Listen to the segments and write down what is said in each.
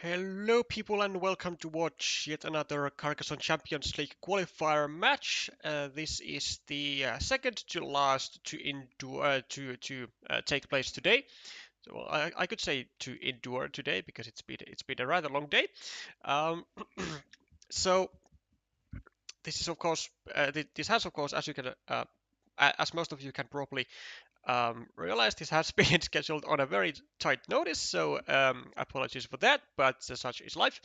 Hello people and welcome to watch yet another Carcassonne Champions League qualifier match. This is the second to last to take place today. So I could say to endure today because it's been a rather long day. Um, so this is of course this has of course, as you can as most of you can probably realize, this has been scheduled on a very tight notice, so apologies for that, but such is life.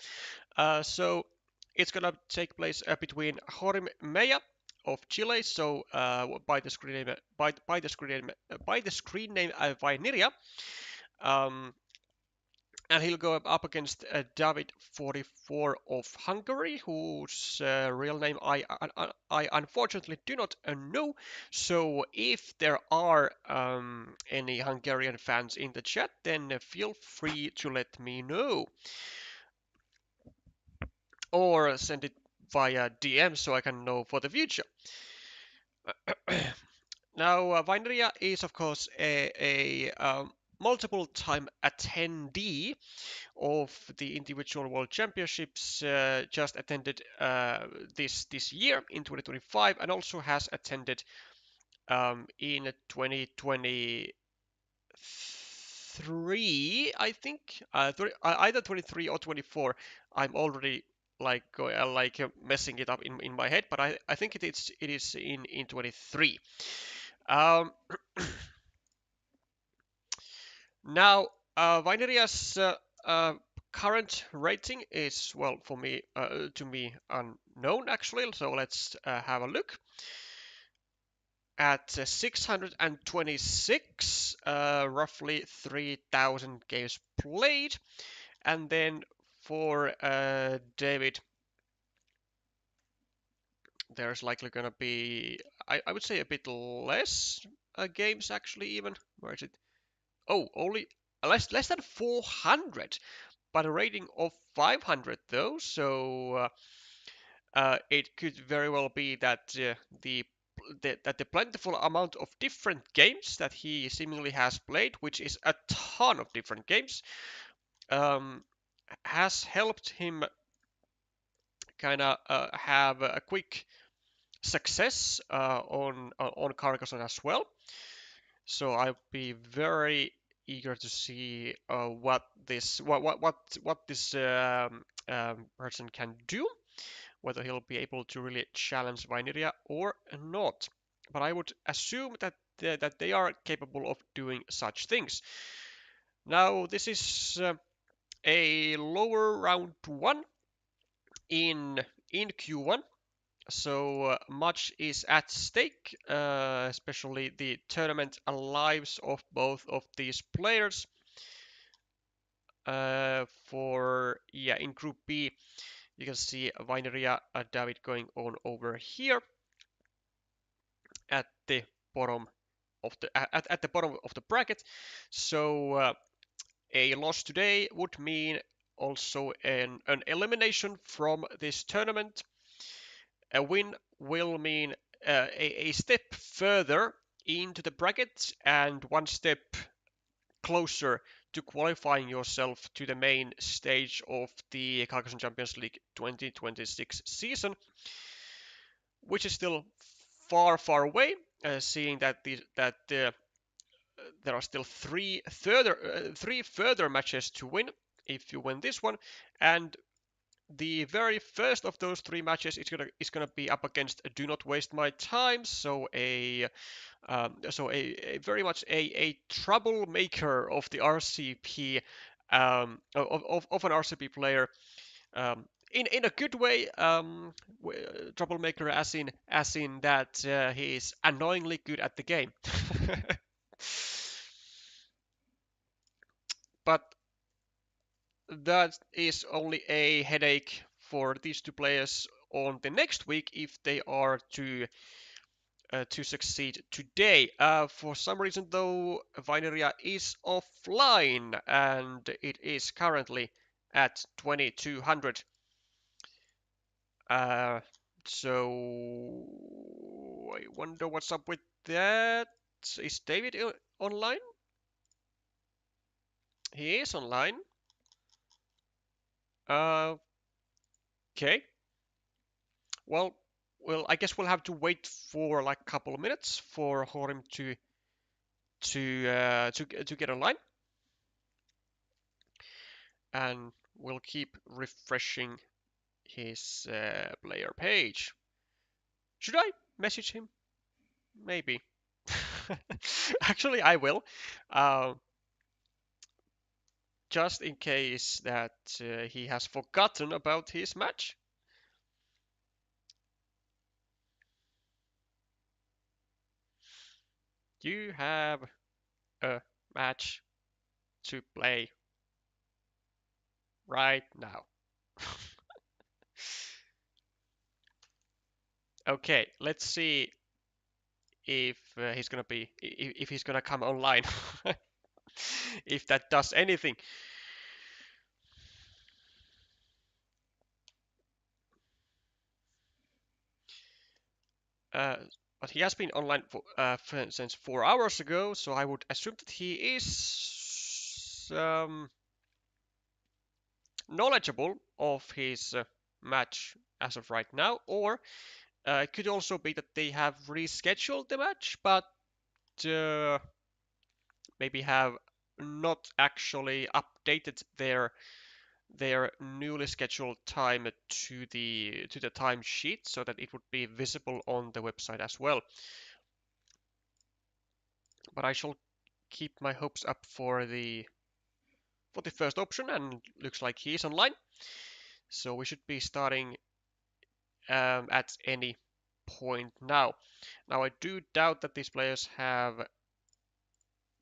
So it's gonna take place between Jorim Mella of Chile, so by the screen name by the screen name Vainiria, um, and he'll go up against David44 of Hungary, whose real name I unfortunately do not know. So if there are any Hungarian fans in the chat, then feel free to let me know. Or send it via DM so I can know for the future. Now, Vainiria is, of course, a multiple-time attendee of the individual world championships, just attended this year in 2025, and also has attended in 2023, I think, either 23 or 24. I'm already messing it up in my head, but I think it is in 23. Um, Now, Vaineria's current rating is, well, for me, to me, unknown actually. So let's have a look at 626, roughly 3,000 games played, and then for David, there's likely gonna be, I would say, a bit less games actually. Even where is it? Oh, only less than 400. But a rating of 500 though, so it could very well be that the plentiful amount of different games that he seemingly has played, which is a ton of different games, um, has helped him kind of have a quick success on Carcassonne as well. So I'll be very eager to see what this person can do, whether he'll be able to really challenge Vainiria or not. But I would assume that they are capable of doing such things. Now this is a lower round one in Q1. So much is at stake, especially the tournament lives of both of these players. In Group B, you can see Vainiria David going on over here at the bottom at the bottom of the bracket. So a loss today would mean also an elimination from this tournament. A win will mean a step further into the bracket and one step closer to qualifying yourself to the main stage of the Carcassonne Champions League 2026 season, which is still far away, seeing that there are still three further matches to win if you win this one, and the very first of those three matches is gonna be up against Do Not Waste My Time, so a very much a troublemaker of the RCP, of an RCP player, in a good way, troublemaker as in that he is annoyingly good at the game. But that is only a headache for these two players on the next week if they are to succeed today. For some reason, though, Vainiria is offline and it is currently at 2200. So I wonder what's up with that. Is David online? He is online. Okay. Well, I guess we'll have to wait for like a couple of minutes for Jorim to get online, and we'll keep refreshing his player page. Should I message him? Maybe. Actually, I will. Uh, just in case that he has forgotten about his match. You have a match to play right now. Okay, let's see if he's gonna come online. If that does anything. Uh, but he has been online since 4 hours ago, so I would assume that he is knowledgeable of his match as of right now, or it could also be that they have rescheduled the match, but uh, maybe have not actually updated their newly scheduled time to the time sheet so that it would be visible on the website as well. But I shall keep my hopes up for the first option, and looks like he is online. So we should be starting at any point now. Now I do doubt that these players have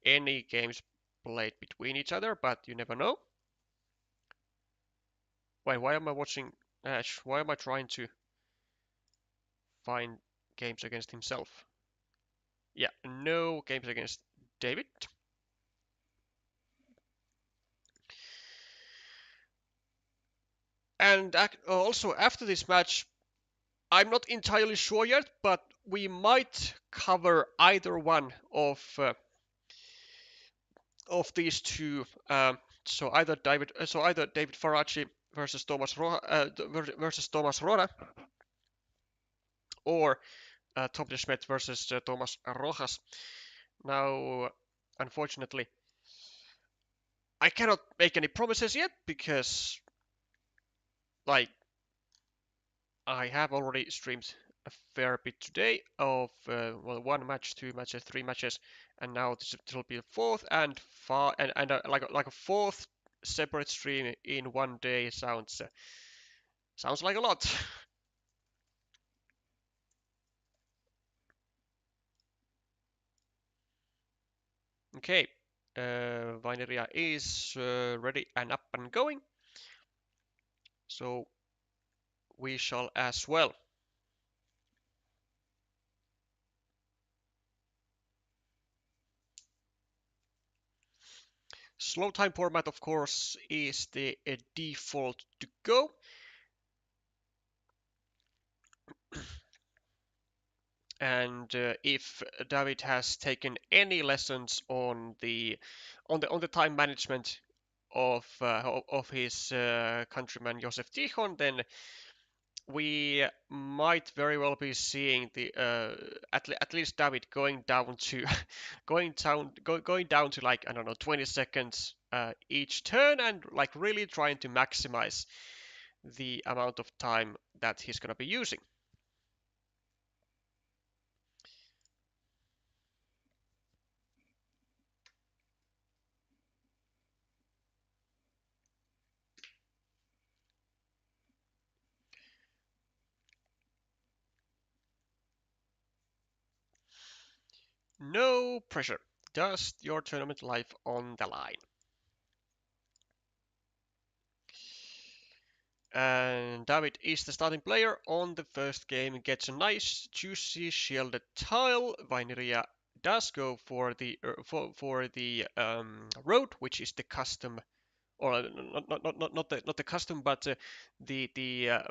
any games played between each other, but you never know. Wait, why am I watching Ash? Why am I trying to find games against himself? Yeah, no games against David. And also after this match, I'm not entirely sure yet, but we might cover either one of these two. So either David Faraci versus Thomas Rora, or Tom de Schmidt versus Thomas Rojas. Now, unfortunately, I cannot make any promises yet because, like, I have already streamed a fair bit today of well, one match, two matches, three matches, and now this will be the fourth and like a fourth separate stream in one day sounds like a lot. Okay, Vainiria is ready and up and going, so we shall as well. Slow time format, of course, is the default to go. And if David has taken any lessons on the time management of his countryman Josef Tichon, then we might very well be seeing the at least David going down to going down to like, I don't know, 20 seconds each turn, and like really trying to maximize the amount of time that he's gonna be using. No pressure. Just your tournament life on the line. And David is the starting player on the first game, gets a nice juicy shielded tile. Vainiria does go for the road, which is the custom, or not the custom, but the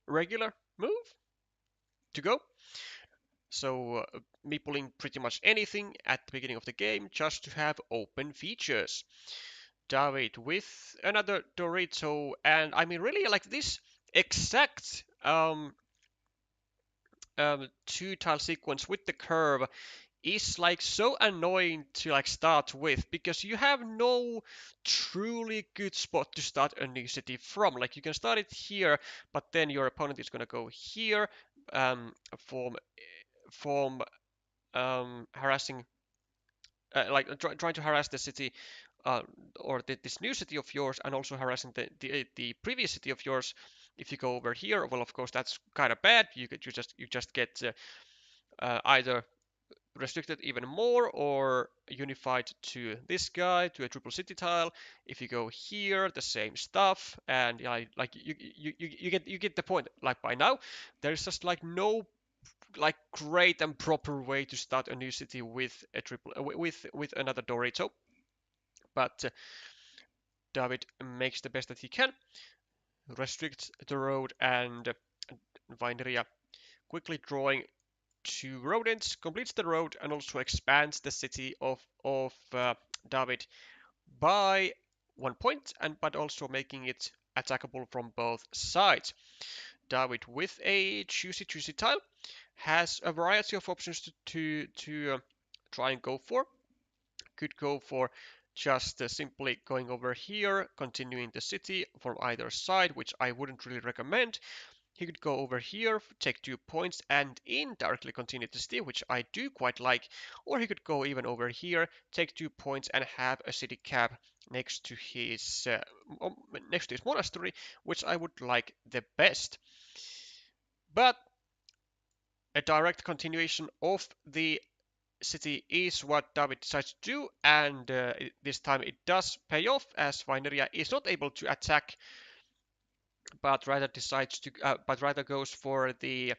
regular move to go. So me pulling pretty much anything at the beginning of the game just to have open features. David with another Dorito, and I mean really like this exact two tile sequence with the curve is like so annoying to like start with because you have no truly good spot to start a new city from. Like you can start it here, but then your opponent is gonna go here, um, form harassing, like trying to harass the city, uh, or this new city of yours, and also harassing the previous city of yours. If you go over here, well, of course that's kind of bad. You just get either restricted even more or unified to this guy, to a triple city tile. If you go here, the same stuff, and like you get the point. Like by now, there's just like no like great and proper way to start a new city with a triple with another Dorito. But David makes the best that he can, restricts the road, and Vainiria quickly drawing two rodents, completes the road, and also expands the city of David by 1 point, and but also making it attackable from both sides. David with a choosy tile has a variety of options to try and go for. Could go for just simply going over here, continuing the city from either side, which I wouldn't really recommend. He could go over here, take 2 points, and indirectly continue the city, which I do quite like. Or he could go even over here, take 2 points, and have a city cap next to his monastery, which I would like the best. But a direct continuation of the city is what David decides to do, and this time it does pay off as Vainiria is not able to attack, but rather goes for the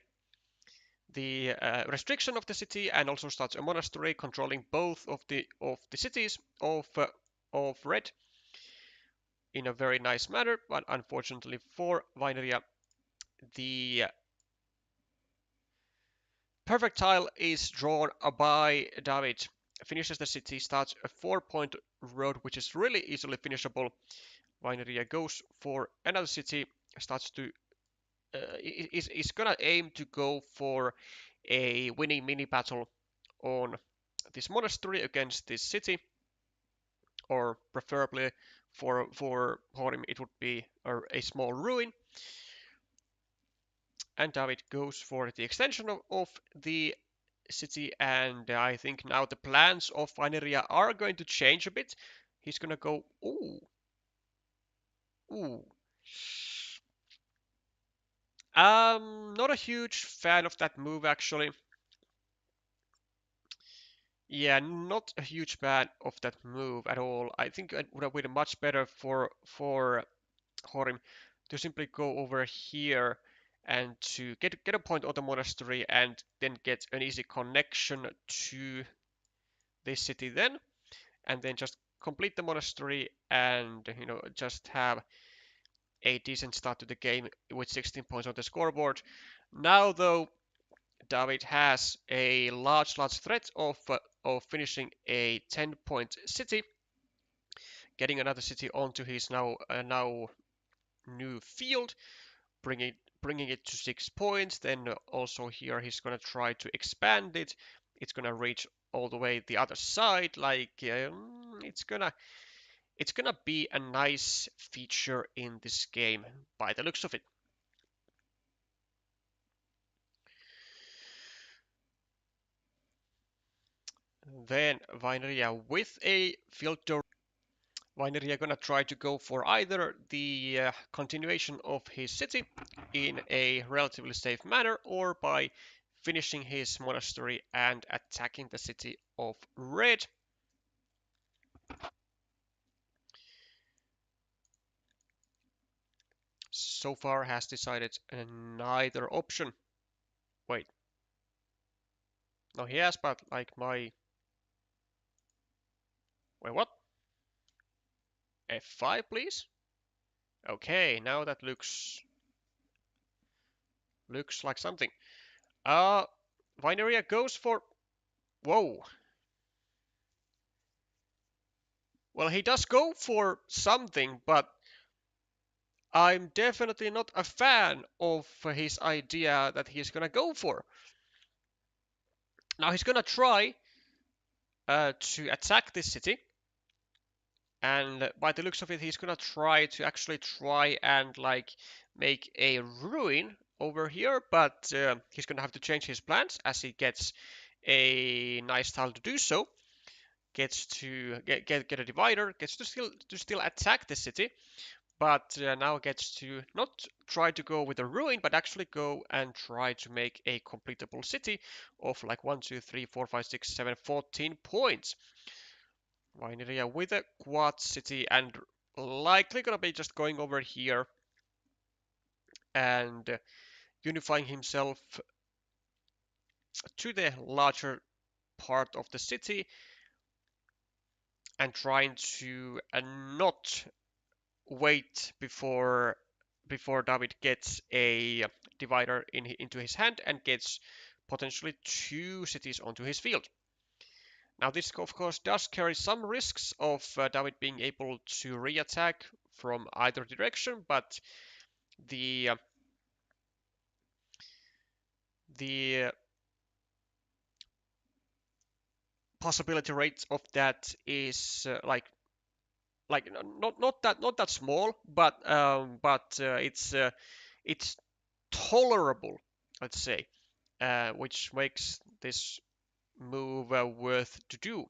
restriction of the city and also starts a monastery controlling both of the cities of red in a very nice manner. But unfortunately for Vainiria, the perfect tile is drawn by David. Finishes the city, starts a 4 point road, which is really easily finishable. Vainiria goes for another city, starts to is gonna aim to go for a winning mini battle on this monastery against this city, or preferably for Jorim it would be a small ruin. And David goes for the extension of the city, and I think now the plans of Vainiria are going to change a bit. He's gonna go, ooh. Not a huge fan of that move actually. Yeah, not a huge fan of that move at all. I think it would have been much better for Horim to simply go over here and to get a point on the monastery and then get an easy connection to this city then, and then just complete the monastery and just have a decent start to the game with 16 points on the scoreboard. Now though, David has a large threat of finishing a 10-point city, getting another city onto his now new field, bringing it to 6 points. Then also here he's gonna try to expand it. It's gonna reach all the way the other side. Like it's gonna be a nice feature in this game by the looks of it. Then Vainiria with a field door. Vainiria gonna try to go for either the continuation of his city in a relatively safe manner, or by finishing his monastery and attacking the city of red. So far has decided neither option. Wait. No, he has, but like my... Wait, what? F5, please? Okay, now that looks like something. Vainiria goes for... Whoa. Well, he does go for something, but I'm definitely not a fan of his idea that he's gonna go for. Now he's gonna try to attack this city, and by the looks of it, he's gonna try and like make a ruin over here, but he's gonna have to change his plans as he gets a nice tile to do so. Gets to get a divider, gets to still attack the city, but now gets to not try to go with a ruin, but actually go and try to make a completable city of like 1, 2, 3, 4, 5, 6, 7, 14 points. Vainiria with a quad city and likely gonna be just going over here and unifying himself to the larger part of the city and trying to not wait before David gets a divider into his hand and gets potentially 2 cities onto his field. Now this of course does carry some risks of David being able to re-attack from either direction, but the the possibility rate of that is not that small, but it's tolerable, let's say, which makes this move worth to do.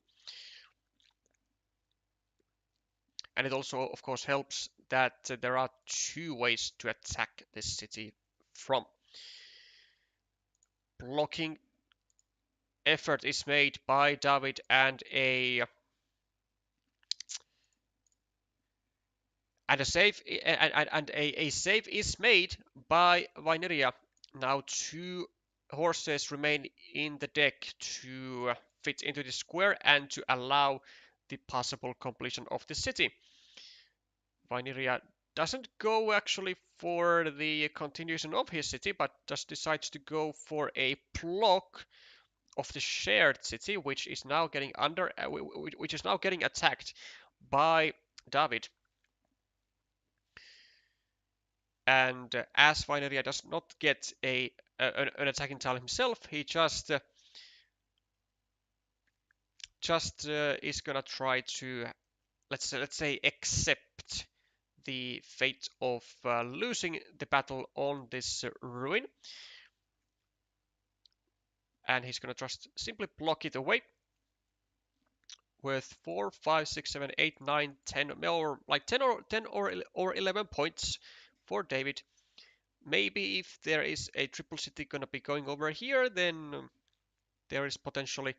And it also, of course, helps that there are 2 ways to attack this city from. Blocking effort is made by David, and a save is made by Vainiria. Now 2 horses remain in the deck to fit into the square and to allow the possible completion of the city. Vainiria doesn't go actually for the continuation of his city, but just decides to go for a block of the shared city, which is now getting attacked by David. And as Vainiria does not get an attacking tile himself, he just is gonna try to let's say accept the fate of losing the battle on this ruin, and he's gonna just simply block it away with 4, 5, 6, 7, 8, 9, 10, or like 10 or 11 points for David. Maybe if there is a triple city gonna be going over here, then there is potentially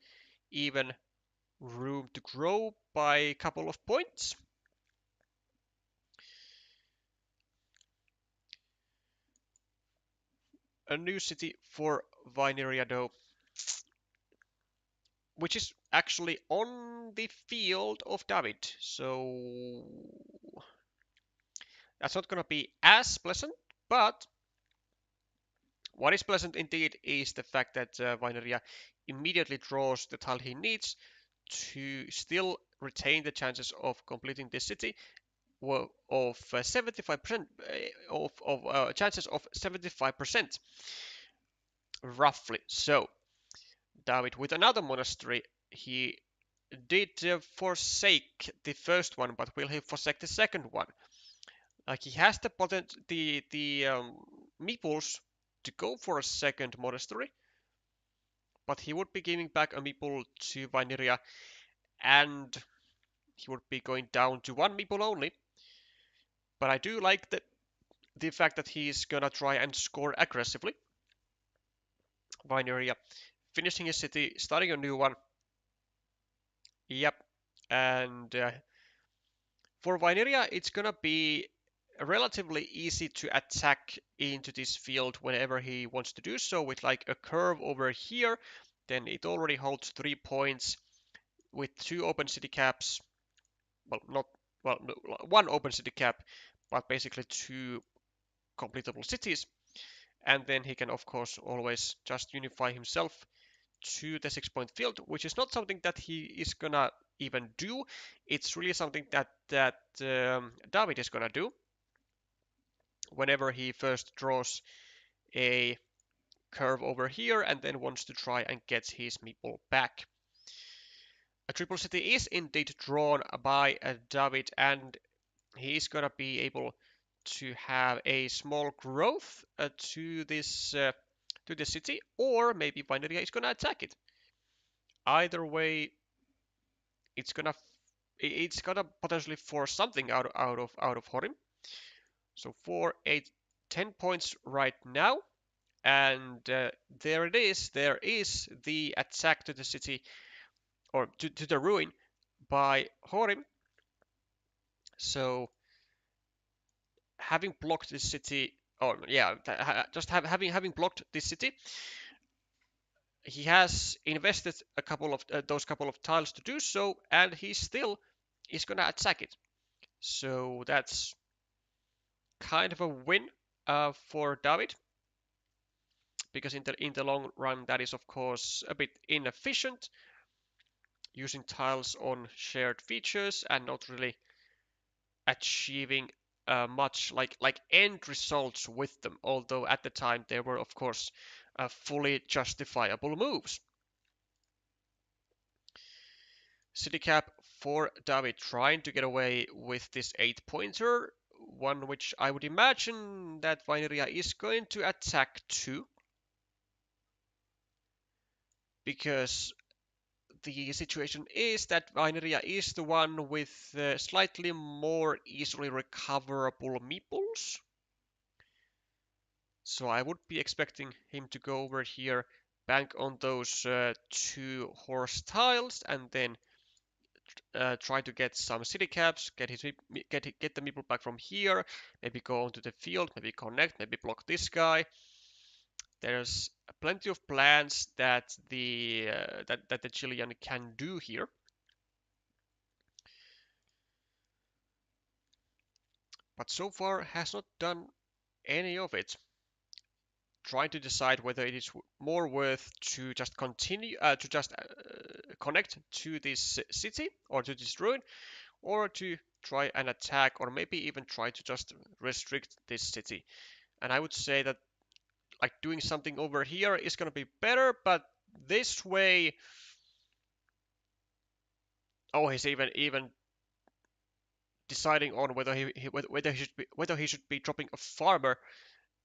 even room to grow by a couple of points. A new city for Vainiria though, which is actually on the field of David, so that's not gonna be as pleasant, but what is pleasant indeed is the fact that Vainiria immediately draws the tile he needs to still retain the chances of completing this city of 75% of chances of 75% roughly. So David with another monastery, he did forsake the first one, but will he forsake the second one? Like he has the meeples to go for a second monastery, but he would be giving back a meeple to Vainiria, and he would be going down to 1 meeple only. But I do like the fact that he's gonna try and score aggressively. Vainiria finishing his city, starting a new one. Yep, and for Vainiria, it's gonna be relatively easy to attack into this field whenever he wants to do so, with like a curve over here. Then it already holds 3 points with 2 open city caps. Well, not well, no, 1 open city cap, but basically 2 completable cities. And then he can of course always just unify himself to the 6-point field, which is not something that he is gonna even do. It's really something that David is gonna do whenever he first draws a curve over here and then wants to try and get his meeple back. A triple city is indeed drawn by David, and he's gonna be able to have a small growth to this city, or maybe Vainiria is gonna attack it. Either way, it's gonna potentially force something out of Jorim. So 4, 8, 10 points right now, and there it is. There is the attack to the city, or to the ruin by Jorim. So having blocked this city, or yeah, just having blocked this city, he has invested a couple of those couple of tiles to do so, and he still is gonna attack it. So that's kind of a win for David, because in the long run that is of course a bit inefficient, using tiles on shared features and not really achieving much like end results with them, although at the time they were of course fully justifiable moves. City cap for David, trying to get away with this 8-pointer, one which I would imagine that Vainiria is going to attack too, because the situation is that Vainiria is the one with slightly more easily recoverable meeples. So I would be expecting him to go over here, bank on those 2 horse tiles, and then try to get some city caps, get the meeple back from here, maybe go onto the field, maybe connect, maybe block this guy. There's plenty of plans that the Chilean can do here. But so far has not done any of it. Trying to decide whether it is more worth to just continue to just connect to this city or to this ruin, or to try an attack, or maybe even try to just restrict this city. And I would say that like doing something over here is going to be better, but this way, oh, he's even deciding on whether he should be dropping a farmer.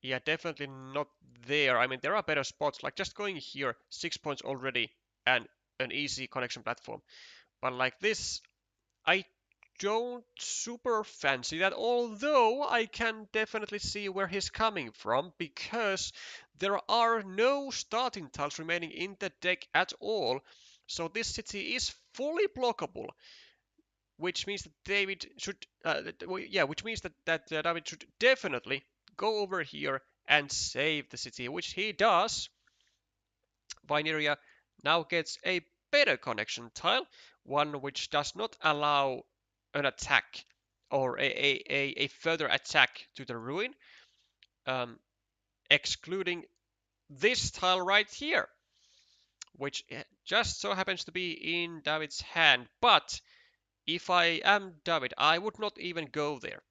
Yeah, definitely not there. I mean, there are better spots, like just going here, 6 points already, and an easy connection platform. But like this, I don't super fancy that, although I can definitely see where he's coming from, because there are no starting tiles remaining in the deck at all. So this city is fully blockable, which means that David should, which means that David should definitely go over here and save the city, which he does. Vainiria now gets a better connection tile, one which does not allow an attack, or a further attack to the ruin, excluding this tile right here, which just so happens to be in David's hand. But if I am David, I would not even go there.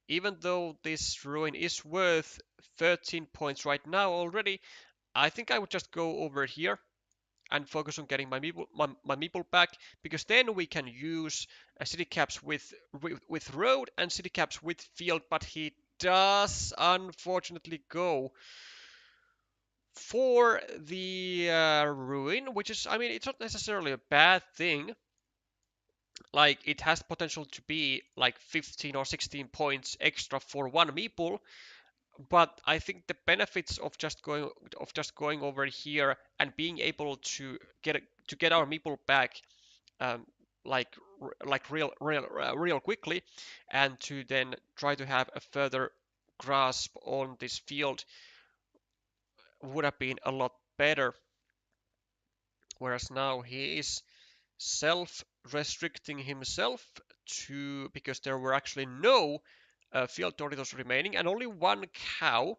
Even though this ruin is worth 13 points right now already, I think I would just go over here and focus on getting my meeple back, because then we can use city caps with road and city caps with field. But he does unfortunately go for the ruin, which is, I mean, it's not necessarily a bad thing. Like, it has potential to be like 15 or 16 points extra for one meeple, but I think the benefits of just going over here and being able to get our meeple back, um, like real quickly, and to then try to have a further grasp on this field would have been a lot better. Whereas now he is self-restricting himself to, because there were actually no field tornadoes remaining and only one cow.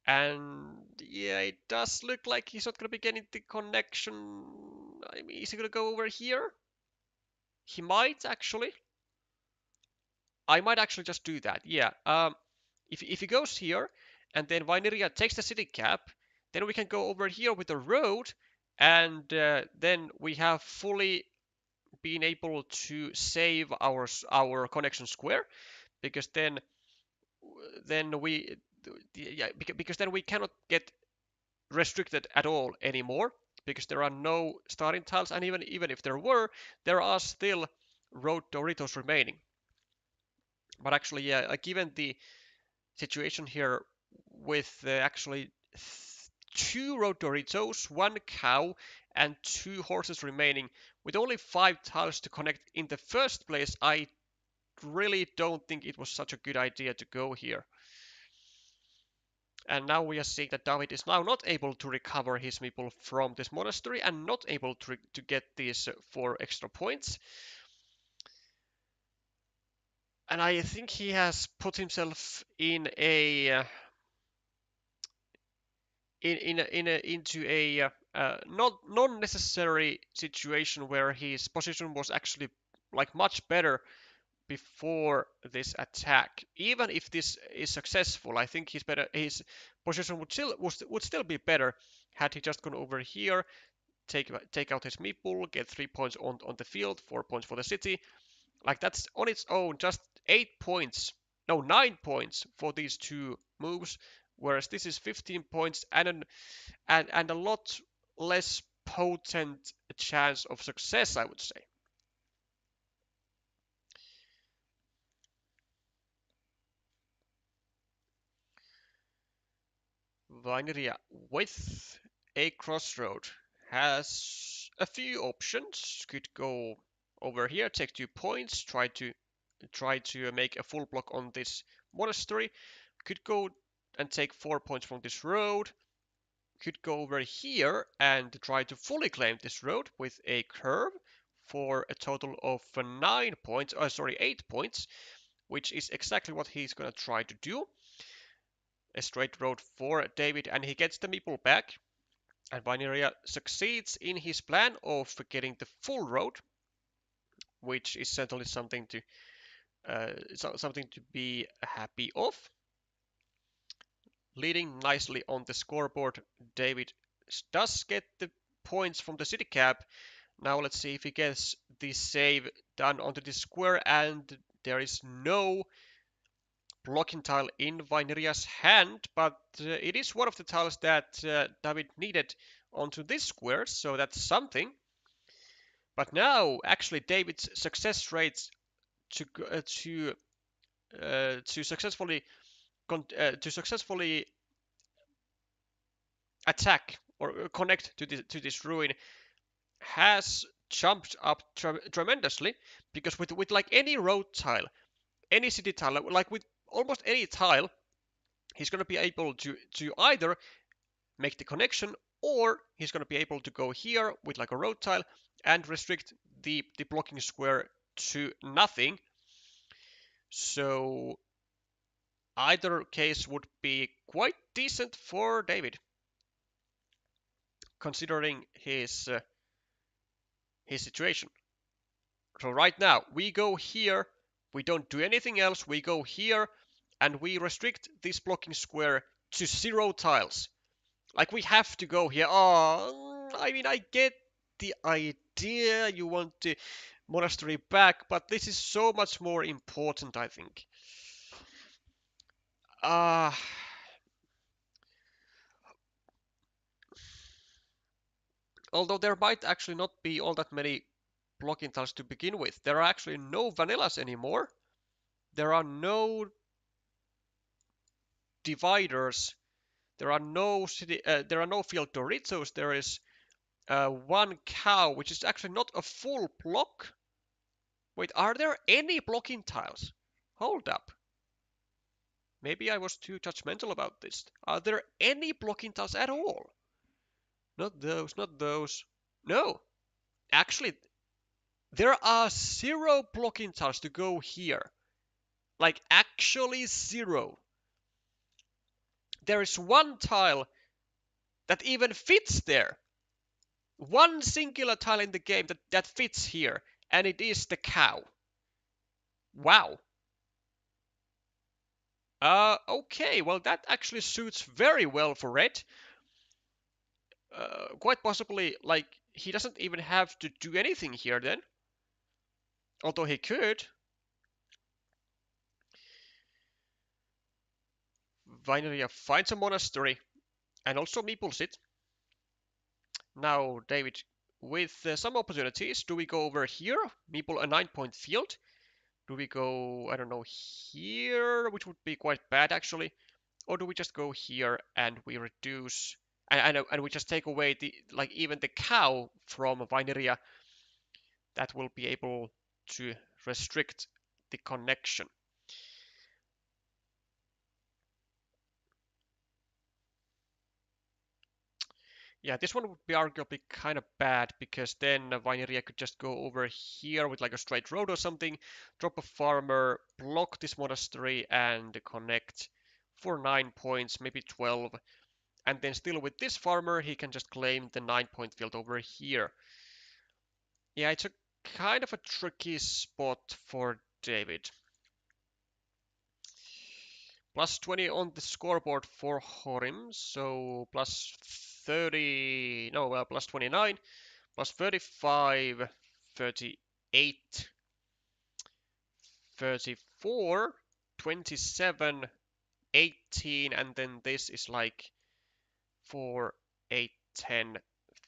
And yeah, it does look like he's not going to be getting the connection. I mean, is he going to go over here? He might actually. I might actually just do that. Yeah. If he goes here and then Vainiria takes the city cap, then we can go over here with the road, and then we have fully been able to save our connection square, because then we yeah, because then we cannot get restricted at all anymore, because there are no starting tiles, and even if there were, there are still road Doritos remaining. But actually, yeah, given the situation here with actually two road Doritos, one cow, and two horses remaining, with only 5 tiles to connect in the first place, I really don't think it was such a good idea to go here. And now we are seeing that David is now not able to recover his meeple from this monastery and not able to get these 4 extra points. And I think he has put himself in a into a not non-necessary situation where his position was actually like much better before this attack. Even if this is successful, I think his position would still be better had he just gone over here, take out his meeple, get 3 points on the field, 4 points for the city. Like, that's on its own just 8 points, no, 9 points for these two moves, whereas this is 15 points and a lot less potent chance of success, I would say. Vainiria with a crossroad has a few options. Could go over here, take 2 points, try to make a full block on this monastery. Could go and take 4 points from this road. Could go over here and try to fully claim this road with a curve for a total of 9 points, sorry, 8 points, which is exactly what he's gonna try to do. A straight road for David, and he gets the meeple back. And Vainiria succeeds in his plan of getting the full road, which is certainly something to be happy of. Leading nicely on the scoreboard, David does get the points from the city cap. Now let's see if he gets the save done onto the square, and there is no blocking tile in Vainiria's hand, but it is one of the tiles that David needed onto this square, so that's something. But now, actually, David's success rates to successfully attack or connect to this ruin has jumped up tremendously, because with like any road tile, any city tile, like with almost any tile, he's going to be able to either make the connection, or he's going to be able to go here with like a road tile and restrict the blocking square to nothing. So either case would be quite decent for David, considering his situation. So right now we go here, we don't do anything else, we go here and we restrict this blocking square to 0 tiles. Like, we have to go here. Oh, I mean, I get the idea, you want the monastery back, but this is so much more important, I think. Although there might actually not be all that many blocking tiles to begin with. There are actually no vanillas anymore. There are no dividers. There are no field Doritos. There is one cow, which is actually not a full block. Wait, are there any blocking tiles? Hold up. Maybe I was too judgmental about this. Are there any blocking tiles at all? Not those, not those. No. Actually, there are 0 blocking tiles to go here. Like, actually 0. There is one tile that even fits there. One singular tile in the game that fits here, and it is the cow. Wow. Okay, well that actually suits very well for red. Quite possibly, like, he doesn't even have to do anything here then. Although he could. Vainiria finds a monastery, and also meeples it. Now, David, with some opportunities, do we go over here, meeple a 9-point field? Do we go, I don't know, here, which would be quite bad actually? Or do we just go here and we reduce, and we just take away the, like, even the cow from Vainiria that will be able to restrict the connection? Yeah, this one would be arguably kind of bad because then Vainiria could just go over here with like a straight road or something, drop a farmer, block this monastery, and connect for 9 points, maybe 12. And then still with this farmer, he can just claim the 9-point field over here. Yeah, it's a kind of a tricky spot for David. Plus 20 on the scoreboard for Jorim, so plus 30, no, well, plus 29, plus 35, 38, 34, 27, 18, and then this is like 4, 8, 10,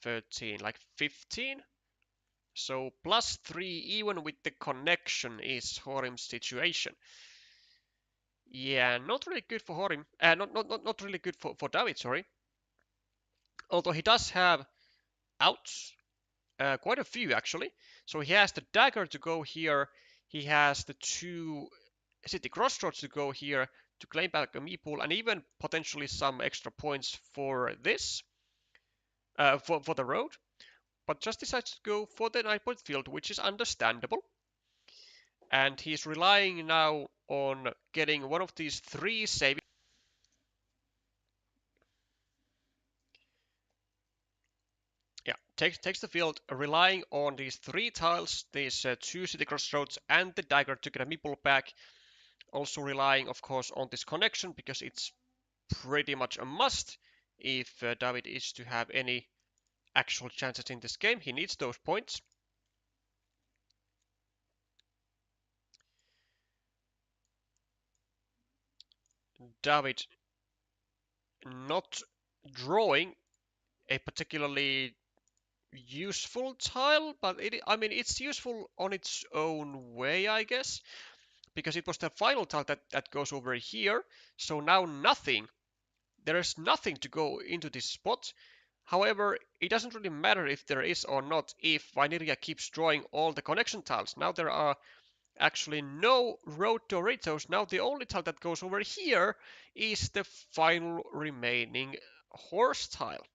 13, like 15. So plus 3 even with the connection is Jorim's situation. Yeah, not really good for Jorim. Not really good for David, sorry. Although he does have outs, quite a few actually. So he has the dagger to go here. He has the 2 city crossroads to go here to claim back a meeple, and even potentially some extra points for this, for the road. But just decides to go for the 9-point field, which is understandable. And he's relying now on getting one of these 3 saving. Yeah, takes the field, relying on these 3 tiles, these 2 city crossroads, and the dagger to get a meeple back. Also relying, of course, on this connection because it's pretty much a must if David is to have any actual chances in this game. He needs those points. David not drawing a particularly useful tile, but I mean, it's useful on its own way, I guess, because it was the final tile that goes over here. So now there is nothing to go into this spot. However, it doesn't really matter if there is or not if Vainiria keeps drawing all the connection tiles. Now there are actually no road Doritos. Now the only tile that goes over here is the final remaining horse tile.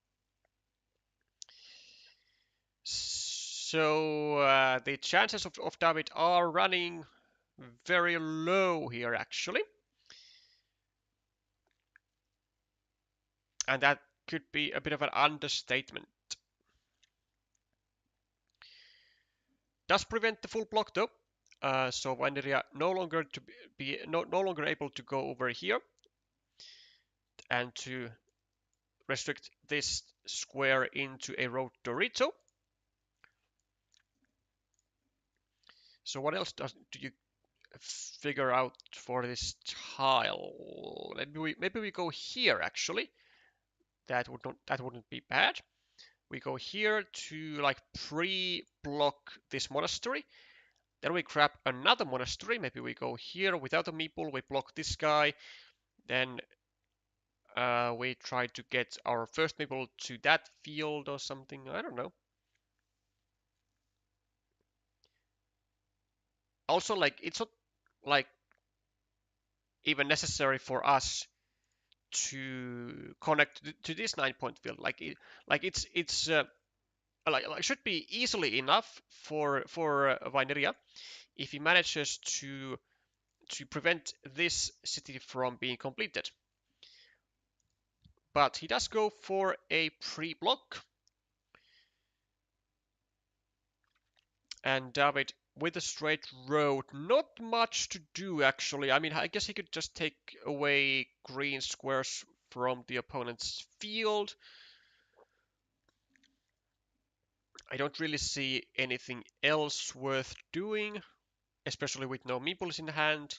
So the chances of David are running very low here actually. And that could be a bit of an understatement. Does prevent the full block though. So Vainiria no longer able to go over here and to restrict this square into a road Dorito. So what else do you figure out for this tile? Maybe we go here actually. That wouldn't be bad. We go here to like pre-block this monastery. Then we grab another monastery. Maybe we go here without a meeple. We block this guy. Then we try to get our first meeple to that field or something. I don't know. Also, like, it's not like even necessary for us to connect to this 9-point field. It's like should be easily enough for Vainiria if he manages to prevent this city from being completed. But he does go for a pre-block. And David with a straight road, not much to do actually. I mean, I guess he could just take away green squares from the opponent's field. I don't really see anything else worth doing, especially with no meeples in hand.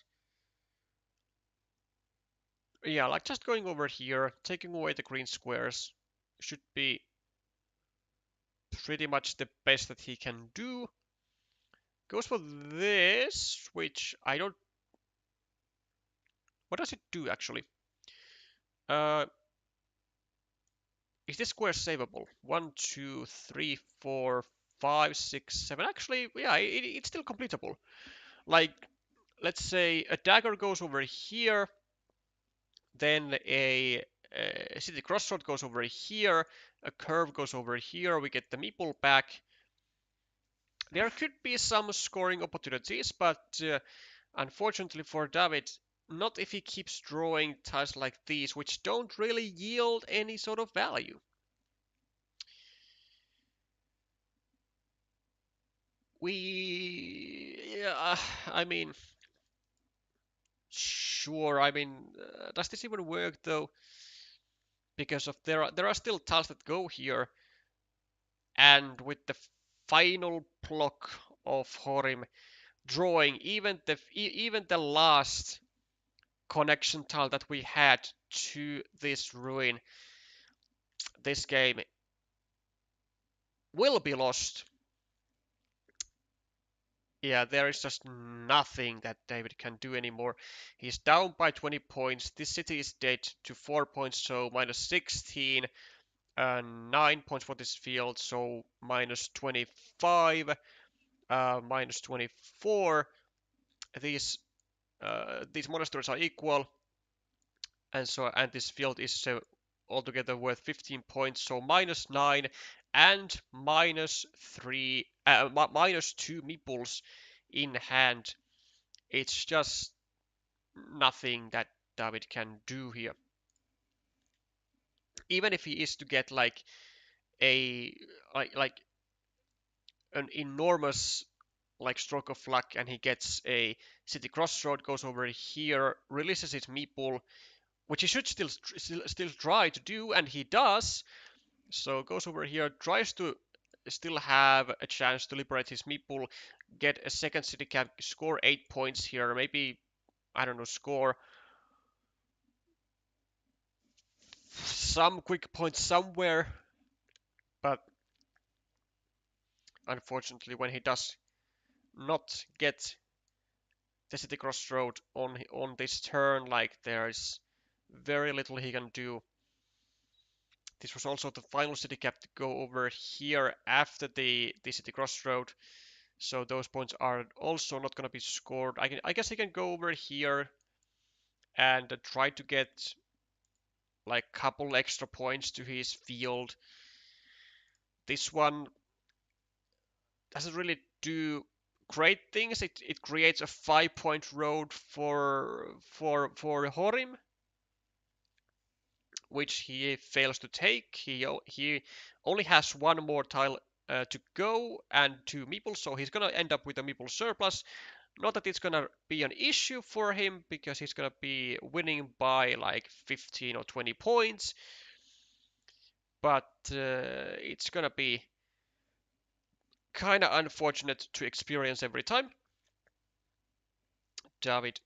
Yeah, like just going over here, taking away the green squares should be pretty much the best that he can do. Goes for this, which I don't... What does it do actually? Is this square savable? 1, 2, 3, 4, 5, 6, 7. Actually, yeah, it's still completable. Like, let's say a dagger goes over here, then a city crossroad goes over here, a curve goes over here, we get the meeple back. There could be some scoring opportunities, but unfortunately for David, not if he keeps drawing tiles like these, which don't really yield any sort of value. Yeah, I mean, sure. I mean, does this even work though? Because of there are still tiles that go here, and with the final block of Jorim drawing, even the last connection tile that we had to this ruin, this game will be lost. Yeah, there is just nothing that David can do anymore. He's down by 20 points. This city is dead to 4 points, so minus 16. 9 points for this field, so minus 25, minus 24. These monasteries are equal, and this field is altogether worth 15 points, so minus 9 and minus 3, minus 2 meeples in hand. It's just nothing that David can do here. Even if he is to get like a like an enormous like stroke of luck and he gets a city crossroad, goes over here, releases his meeple, which he should still try to do, and he does. So goes over here, tries to still have a chance to liberate his meeple, get a second city cap, score 8 points here, maybe, I don't know, score some quick points somewhere. But unfortunately, when he does not get the city crossroad on this turn, like there's very little he can do. This was also the final city cap to go over here after the city crossroad, so those points are also not going to be scored. I guess he can go over here and try to get like couple extra points to his field. This one doesn't really do great things. It creates a 5-point road for Jorim, which he fails to take. He only has one more tile to go and 2 meeples, so he's gonna end up with a meeple surplus. Not that it's gonna be an issue for him because he's gonna be winning by like 15 or 20 points, but it's gonna be kind of unfortunate to experience every time. David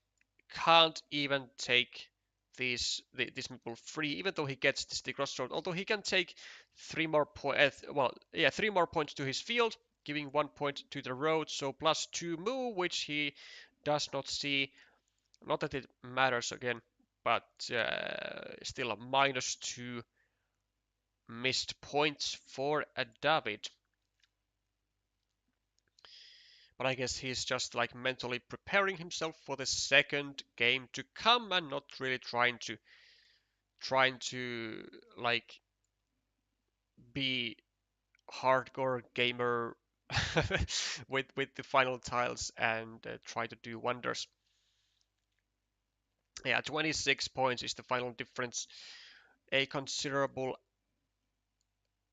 can't even take this meeple free, even though he gets the crossroad. Although he can take 3 more points, 3 more points to his field, giving 1 point to the road. So plus 2 move, which he does not see. Not that it matters again, but still a minus 2 missed points for a David. But I guess he's just like mentally preparing himself for the second game to come and not really trying to like be hardcore gamer with the final tiles and try to do wonders. Yeah, 26 points is the final difference. a considerable,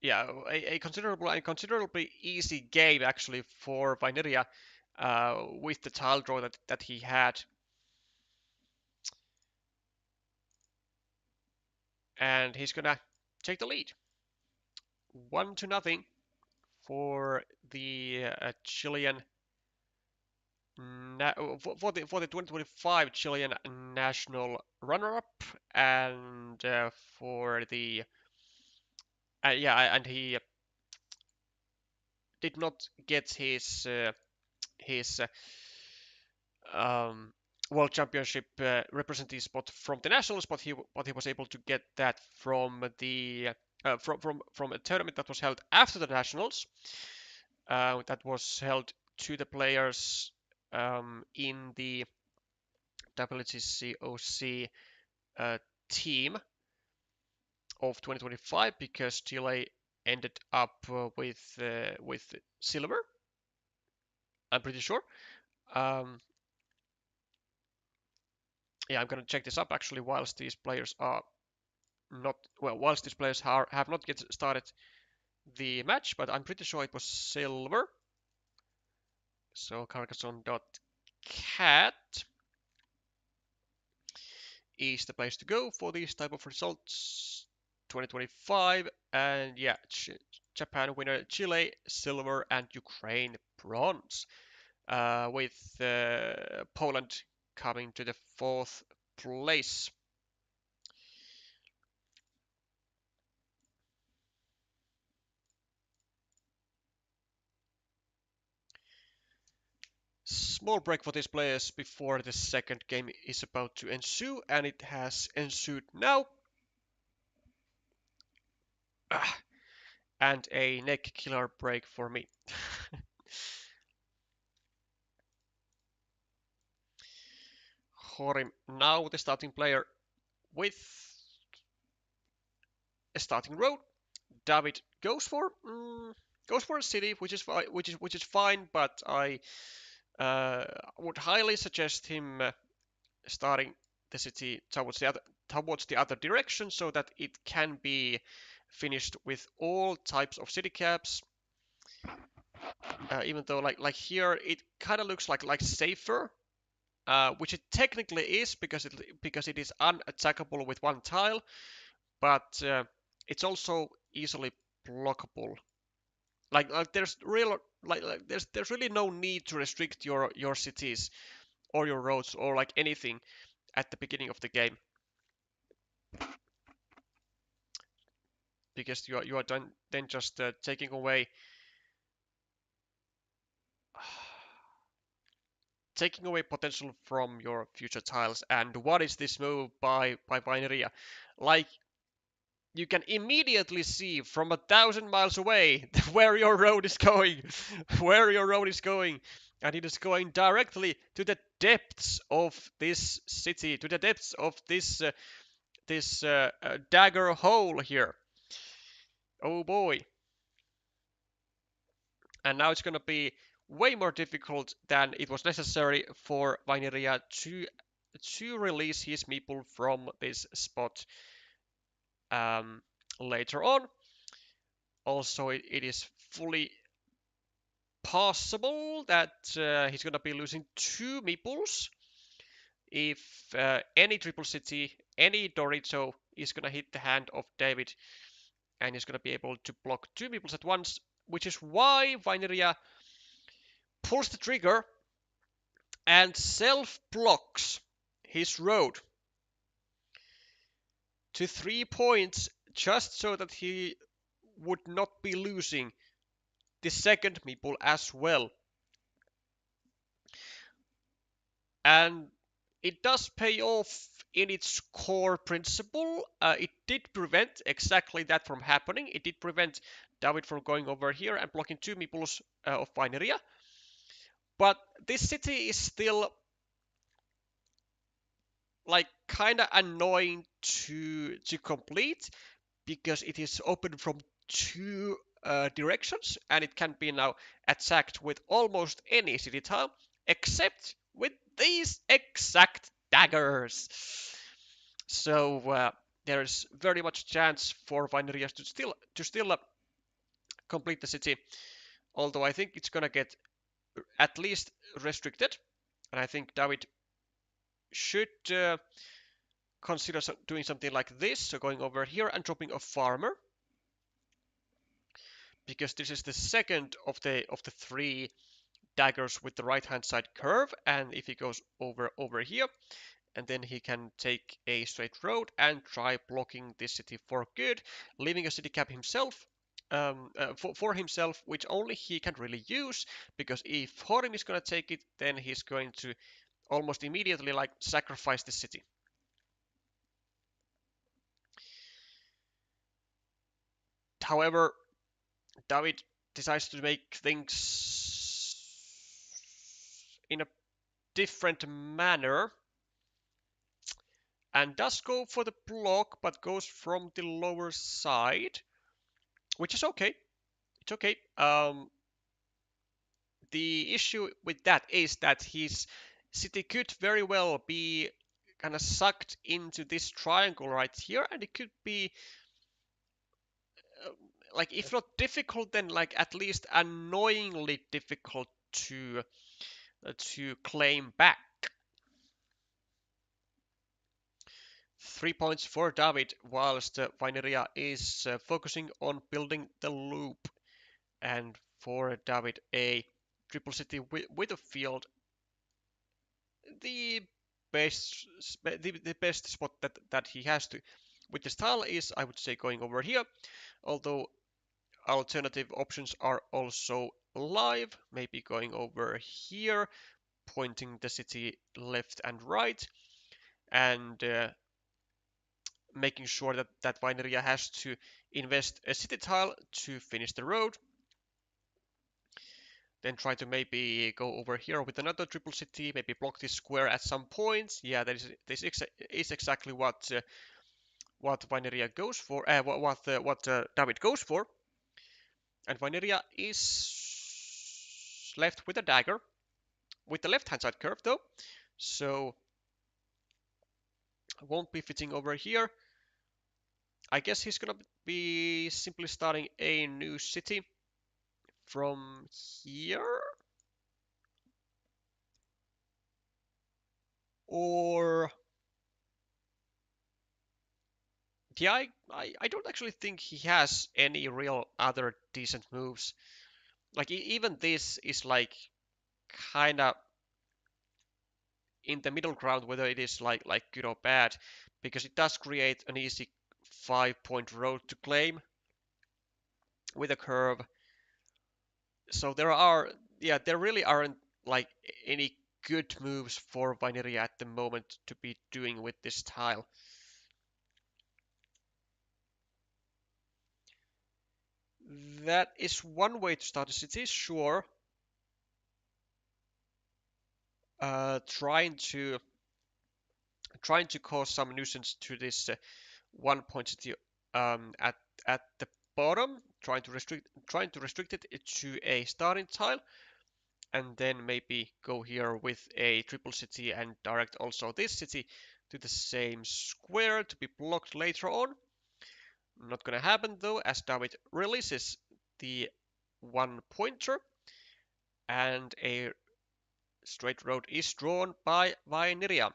yeah, a considerable and considerably easy game actually for Vainiria with the tile draw that he had. And he's gonna take the lead, 1-0 for the Chilean for the 2025 Chilean national runner-up, and for the and he did not get his World Championship representative spot from the nationals, but he was able to get that from the from a tournament that was held after the nationals, that was held to the players in the WCCOC team of 2025, because Chile ended up with silver. I'm pretty sure. Um, yeah, I'm gonna check this up actually whilst these players are not well, whilst these players have not yet started the match, but I'm pretty sure it was silver. So Carcassonne.cat is the place to go for these type of results. 2025, and yeah, Japan winner Chile silver and Ukraine bronze, with Poland coming to the 4th place. Small break for these players before the second game is about to ensue, and it has ensued now. And a neck killer break for me. Jorim, now the starting player with a starting row. David goes for a city, which is fine, but I would highly suggest him starting the city towards the other direction, so that it can be finished with all types of city caps. Even though like here it kind of looks like safer, which it technically is, because it is unattackable with one tile, but it's also easily blockable. There's there's really no need to restrict your cities or your roads or like anything at the beginning of the game, because you are then just taking away potential from your future tiles. And what is this move by Vainiria? Like, you can immediately see from 1,000 miles away where your road is going, and it is going directly to the depths of this city, to the depths of this dagger hole here. Oh boy! And now it's gonna be way more difficult than it was necessary for Vainiria to release his meeple from this spot later on. Also, it is fully possible that he's gonna be losing 2 meeples if any triple city, any Dorito is gonna hit the hand of David, and he's gonna be able to block 2 meeples at once, which is why Vainiria pulls the trigger and self-blocks his road to 3 points, just so that he would not be losing the second meeple as well. And it does pay off in its core principle. It did prevent exactly that from happening. It did prevent David from going over here and blocking 2 meeples of Vainiria. But this city is still like kind of annoying to complete, because it is open from 2 directions, and it can be now attacked with almost any city tile except with these exact daggers. So there's very much chance for Vainiria to still complete the city. Although I think it's gonna get at least restricted, and I think David should consider doing something like this. So going over here and dropping a farmer, because this is the second of the three daggers with the right hand side curve, and if he goes over here, and then he can take a straight road and try blocking this city for good, leaving a city cap himself for himself, which only he can really use, because if Jorim is going to take it, then he's going to almost immediately like sacrifice the city. However, David decides to make things in a different manner and does go for the block, but goes from the lower side, which is okay. It's okay. The issue with that is that his city could very well be kind of sucked into this triangle right here, and it could be uh, like, if not difficult, then like at least annoyingly difficult to claim back. 3 points for David, whilst Vainiria is focusing on building the loop. And for David, a triple city with a field, the best spot that he has to with this tile is, I would say, going over here. Although alternative options are also live, maybe going over here, pointing the city left and right, and making sure that Vainiria has to invest a city tile to finish the road. Then try to maybe go over here with another triple city, maybe block this square at some points. Yeah, this is exactly what Vainiria goes for, what David goes for. And Vainiria is left with a dagger, with the left-hand side curve though, so won't be fitting over here. I guess he's gonna be simply starting a new city from here. Or yeah, I don't actually think he has any real other decent moves. Like even this is like kind of in the middle ground, whether it is like good or bad, because it does create an easy 5-point road to claim with a curve. So there really aren't like any good moves for Vainiria at the moment to be doing with this tile. That is one way to start a city, sure. Trying to cause some nuisance to this 1 point city at the bottom, trying to restrict it to a starting tile, and then maybe go here with a triple city and direct also this city to the same square to be blocked later on. Not gonna happen though, as David releases the 1-pointer, and a straight road is drawn by Vainiria,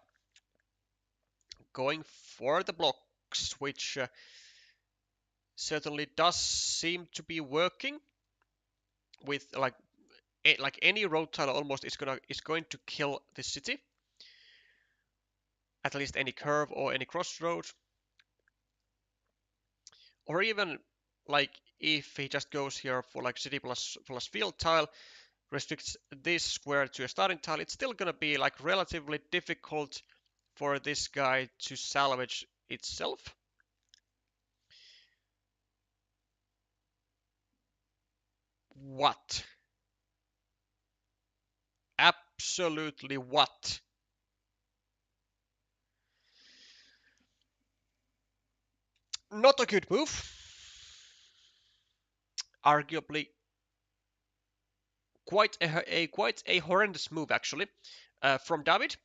going for the blocks, which certainly does seem to be working. With like any road tile almost is going to kill this city, at least any curve or any crossroad, or even like if he just goes here for like city plus field tile, restricts this square to a starting tile, it's still gonna be like relatively difficult for this guy to salvage itself. What? Absolutely what? Not a good move. Arguably quite a horrendous move actually from David.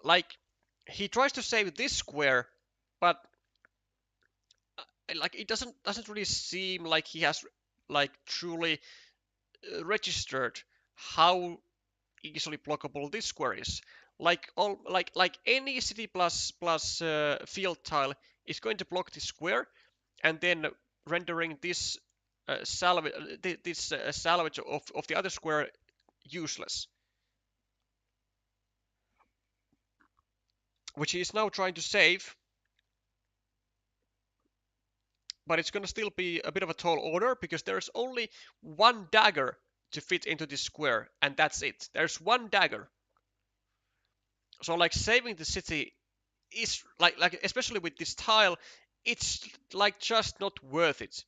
Like, he tries to save this square, but like it doesn't really seem like he has like truly registered how easily blockable this square is. Like any city plus field tile is going to block this square, and then rendering this salvage of the other square useless, which he is now trying to save. But it's going to still be a bit of a tall order because there's only one dagger to fit into this square, and that's it. There's one dagger. So like saving the city is like especially with this tile, it's like just not worth it.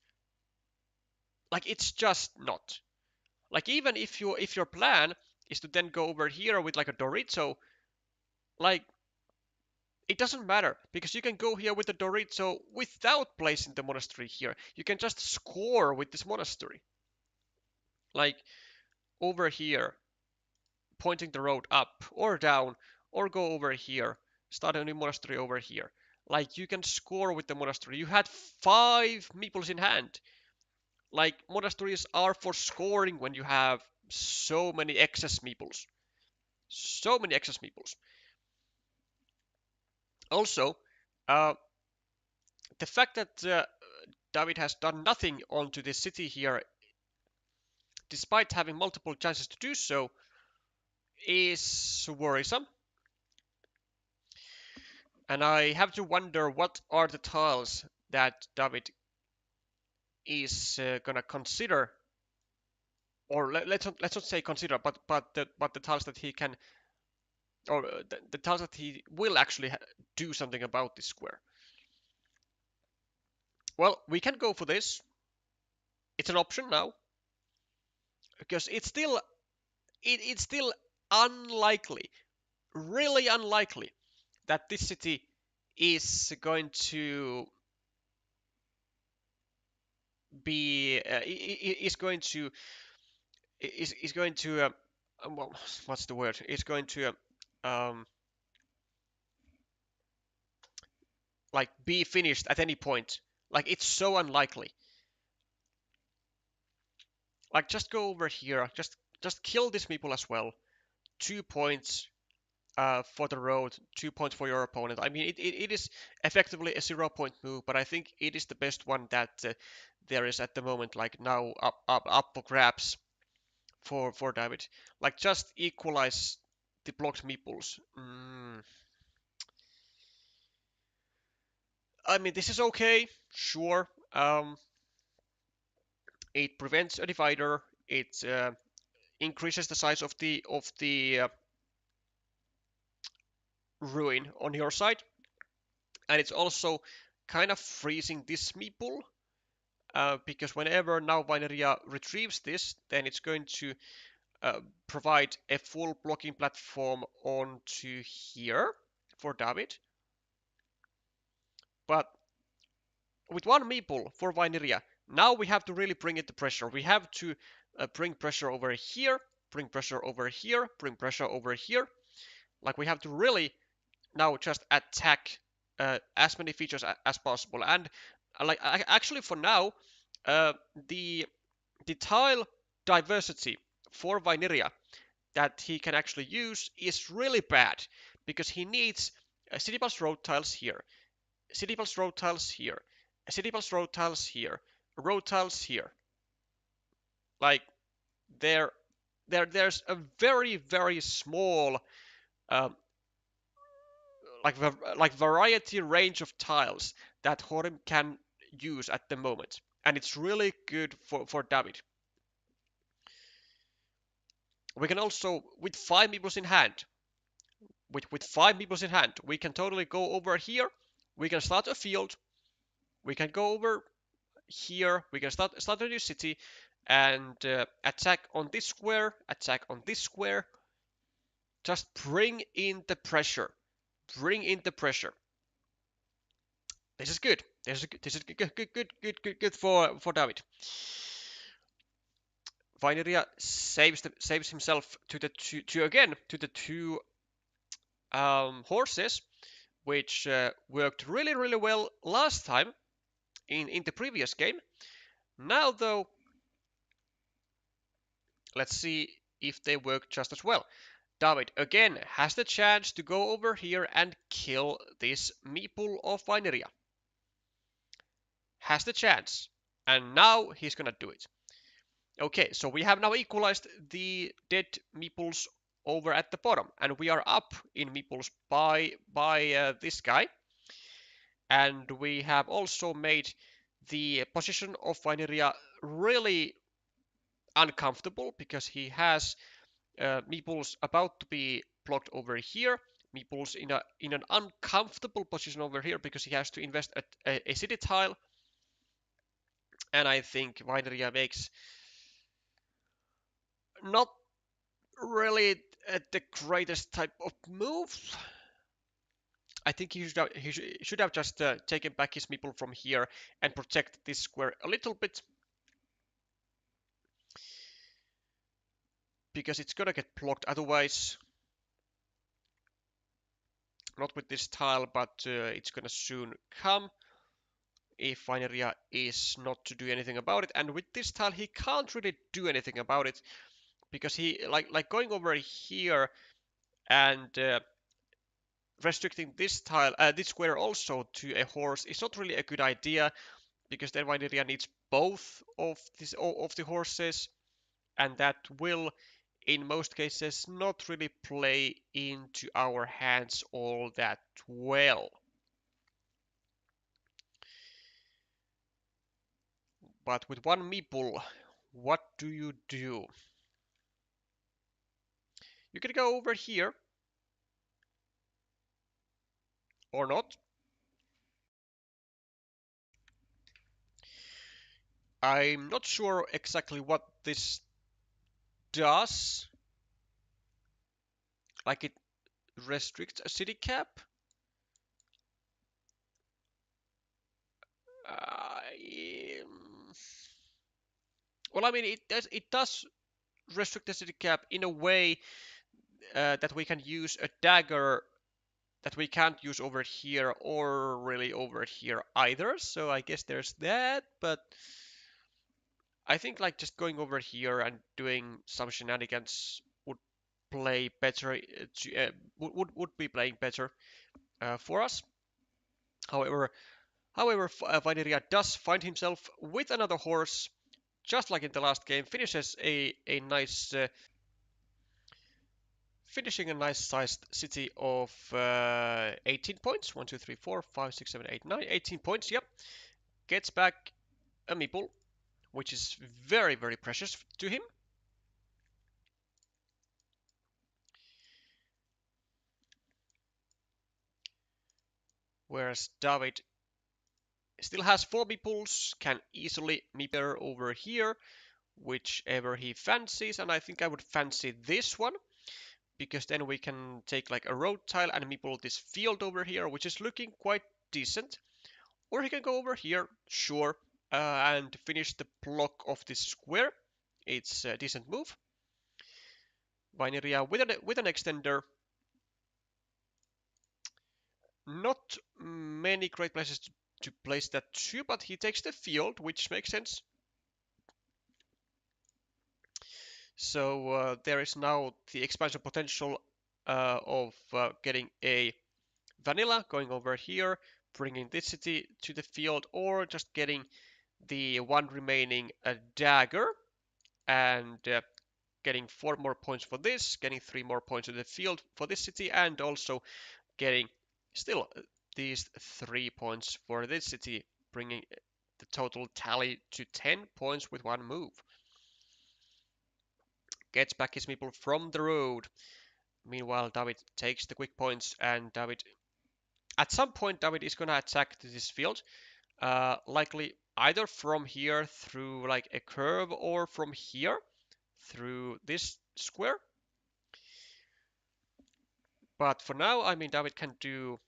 Like it's just not. Like even if your plan is to then go over here with like a Dorito, like it doesn't matter because you can go here with the Dorito without placing the monastery here. You can just score with this monastery. Like over here, pointing the road up or down, or go over here, start a new monastery over here. Like you can score with the monastery. You had 5 meeples in hand. Like monasteries are for scoring when you have so many excess meeples. So many excess meeples. Also, uh, the fact that David has done nothing onto this city here, despite having multiple chances to do so, is worrisome. And I have to wonder what are the tiles that David is gonna consider, or let's not say consider, but the tiles that he can, or the tiles that he will actually do something about this square. Well, we can go for this. It's an option now because it's still unlikely, really unlikely, that this city is going to be is going to well, what's the word? It's going to like be finished at any point. Like it's so unlikely. Like just go over here, just kill these people as well. 2 points for the road, 2 points for your opponent. I mean, it is effectively a 0 point move, but I think it is the best one that there is at the moment. Like now up for grabs for David. Like just equalize the blocked meeples. I mean, this is okay, sure. It prevents a divider. It increases the size of the ruin on your side, and it's also kind of freezing this meeple because whenever now Vainiria retrieves this, then it's going to provide a full blocking platform onto here for David. But with one meeple for Vainiria, now we have to really bring it to pressure. We have to bring pressure over here, bring pressure over here, bring pressure over here. Like we have to really now just attack as many features as possible. And like actually for now, the tile diversity for Vainiria that he can actually use is really bad because he needs city plus road tiles here, city plus road tiles here, city plus road tiles here, road tiles here. Like there's a very small um, like variety range of tiles that Jorim can use at the moment, and it's really good for David. We can also, with 5 meeples in hand, with 5 meeples in hand, we can totally go over here. We can start a field. We can go over here. We can start a new city and attack on this square. Attack on this square. Just bring in the pressure. Bring in the pressure. This is good. This is good for David. Vainiria saves himself to the two horses, which worked really well last time. in the previous game. Now though, let's see if they work just as well. David again has the chance to go over here and kill this meeple of Vainiria. Has the chance. And now he's gonna do it. Okay, so we have now equalized the dead meeples over at the bottom, and we are up in meeples by this guy. And we have also made the position of Vainiria really uncomfortable because he has meeples about to be blocked over here. Meeples in an uncomfortable position over here because he has to invest a city tile. And I think Vainiria makes not really the greatest type of move. I think he should have just taken back his meeple from here and protect this square a little bit. Because it's gonna get blocked otherwise. Not with this tile, but it's gonna soon come. If Vainiria is not to do anything about it. And with this tile, he can't really do anything about it. Because he, like going over here and restricting this tile, this square also to a horse is not really a good idea. Because then Vainiria needs both of the horses. And that will, in most cases, not really play into our hands all that well. But with one meeple, what do you do? You can go over here. Or not. I'm not sure exactly what this does. Like it restricts a city cap. Well, I mean, it does restrict the city cap in a way that we can use a dagger that we can't use over here or really over here either. So I guess there's that, but I think like just going over here and doing some shenanigans would play better. Would be playing better for us. However, Vainiria does find himself with another horse, just like in the last game. Finishes a nice finishing a nice sized city of 18 points. 1, 2, 3, 4, 5, 6, 7, 8, 9. 18 points. Yep. Gets back a meeple, which is very, very precious to him. Whereas David still has 4 meeples, can easily meeple over here, whichever he fancies, and I think I would fancy this one, because then we can take like a road tile and meeple this field over here, which is looking quite decent. Or he can go over here, sure, and finish the block of this square. It's a decent move. Vainiria with an extender. Not many great places to place that too, but he takes the field, which makes sense. So there is now the expansion potential of getting a vanilla going over here, bringing this city to the field, or just getting the one remaining dagger and getting 4 more points for this, getting 3 more points in the field for this city, and also getting still these 3 points for this city, bringing the total tally to 10 points with one move. Gets back his meeple from the road. Meanwhile, David takes the quick points, and at some point, David is gonna attack this field, likely either from here through like a curve or from here through this square. But for now, I mean, David can do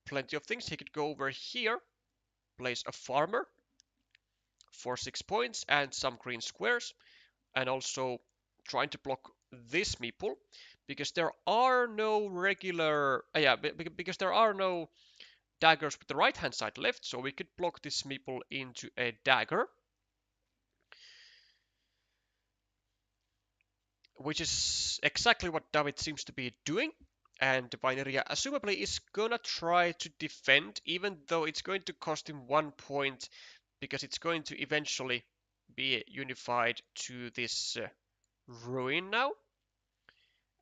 plenty of things. He could go over here, place a farmer for 6 points and some green squares, and also trying to block this meeple, because there are no regular, because there are no daggers with the right hand side left, so we could block this meeple into a dagger, which is exactly what David seems to be doing. And Vainiria assumably is gonna try to defend, even though it's going to cost him 1 point, because it's going to eventually be unified to this ruin now.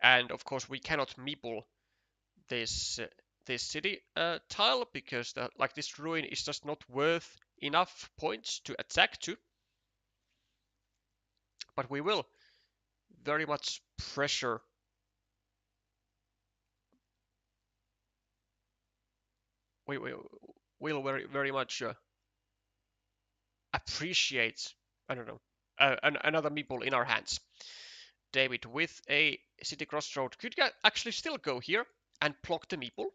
And of course we cannot meeple this this city tile, because like this ruin is just not worth enough points to attack to. But we will very much pressure. We will very much appreciate, I don't know, another meeple in our hands. David with a city crossroad could actually still go here and block the meeple,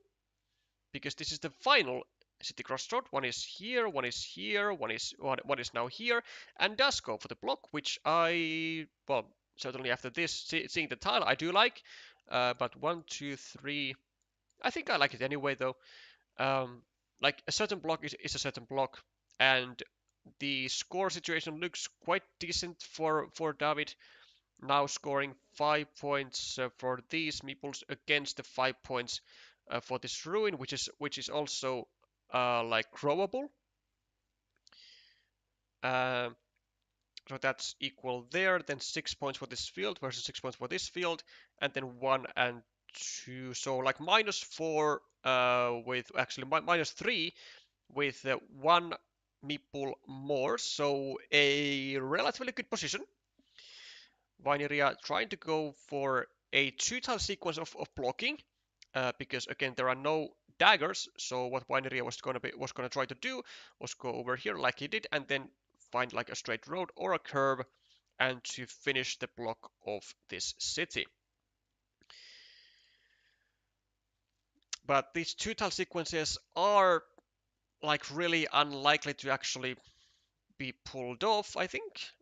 because this is the final city crossroad. One is here, one is here, one is now here, and does go for the block, which well, certainly after this, seeing the tile, I do like. But 1, 2, 3, I think I like it anyway, though. Like a certain block is a certain block, and the score situation looks quite decent for David. Now scoring 5 points for these meeples against the 5 points for this ruin, which is also like growable. Uh, so that's equal there. Then 6 points for this field versus 6 points for this field, and then 1 and 2. So like -4 with actually -3 with 1 meeple more. So a relatively good position. Vainiria trying to go for a 2-tile sequence of blocking, because again there are no daggers. So what Vainiria was gonna try to do was go over here like he did, and then find like a straight road or a curve, and to finish the block of this city. But these 2-tile sequences are like really unlikely to actually be pulled off, I think,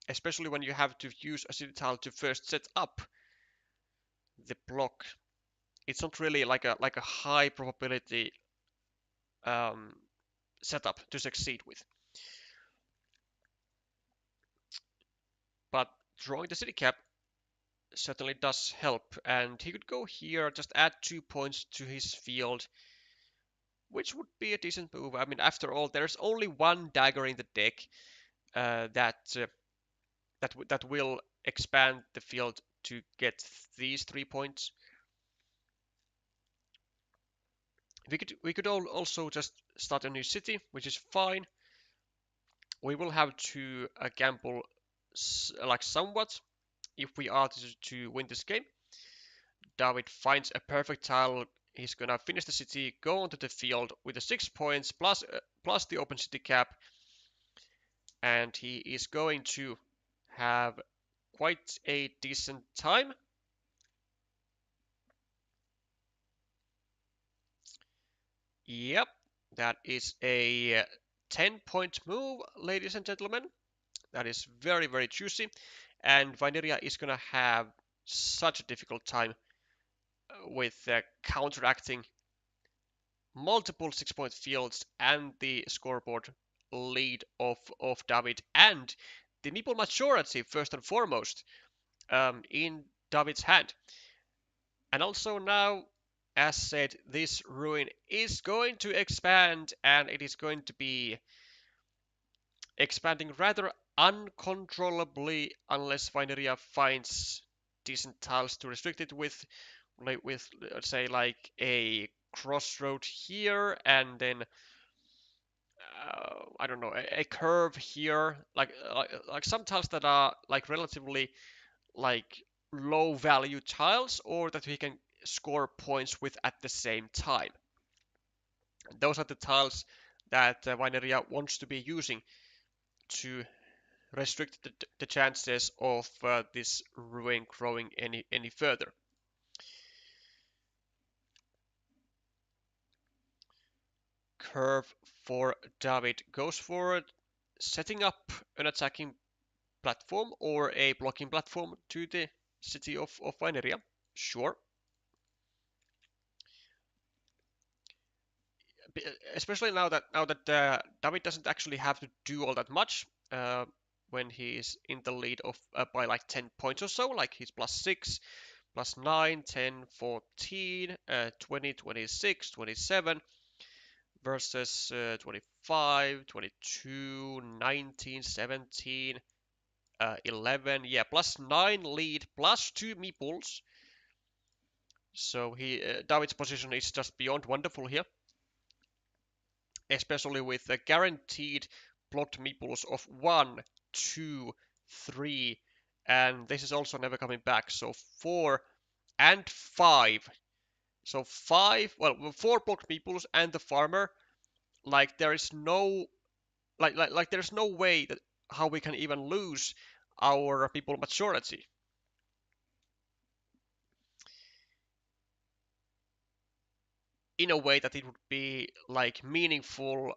especially when you have to use a city tile to first set up the block. It's not really like a high probability setup to succeed with. But drawing the city cap certainly does help, and he could go here, just add 2 points to his field, which would be a decent move. I mean, after all, there's only one dagger in the deck that will expand the field to get these 3 points. We could also just start a new city, which is fine. We will have to gamble like somewhat if we are to win this game. David finds a perfect tile. He's gonna finish the city, go onto the field with the 6 points plus the open city cap, and he is going to have quite a decent time. Yep, that is a 10-point move, ladies and gentlemen. That is very, very juicy. And Vainiria is going to have such a difficult time with counteracting multiple 6-point fields and the scoreboard lead of David, and the meeple majority, first and foremost, in David's hand. And also now, as said, this ruin is going to expand, and it is going to be expanding rather uncontrollably unless Vainiria finds decent tiles to restrict it with let's say like a crossroad here, and then I don't know, a curve here, like some tiles that are like relatively like low value tiles, or that we can score points with at the same time. Those are the tiles that Vainiria wants to be using to restrict the chances of this ruin growing any further. Curve for David goes for setting up an attacking platform or a blocking platform to the city of Vainiria. Sure. especially now that David doesn't actually have to do all that much uh, when he is in the lead of by like 10 points or so, like he's plus 6, plus 9, 10, 14, 20, 26, 27 versus 25, 22, 19, 17, 11. Yeah, plus 9 lead, plus 2 meeples. So David's position is just beyond wonderful here, especially with the guaranteed plot meeples of 1, 2, 3, and this is also never coming back. So 4 and 5. So 5, well, 4 plot meeples and the farmer. Like there is no, like there's no way that how we can even lose our people majority. In a way that it would be like meaningful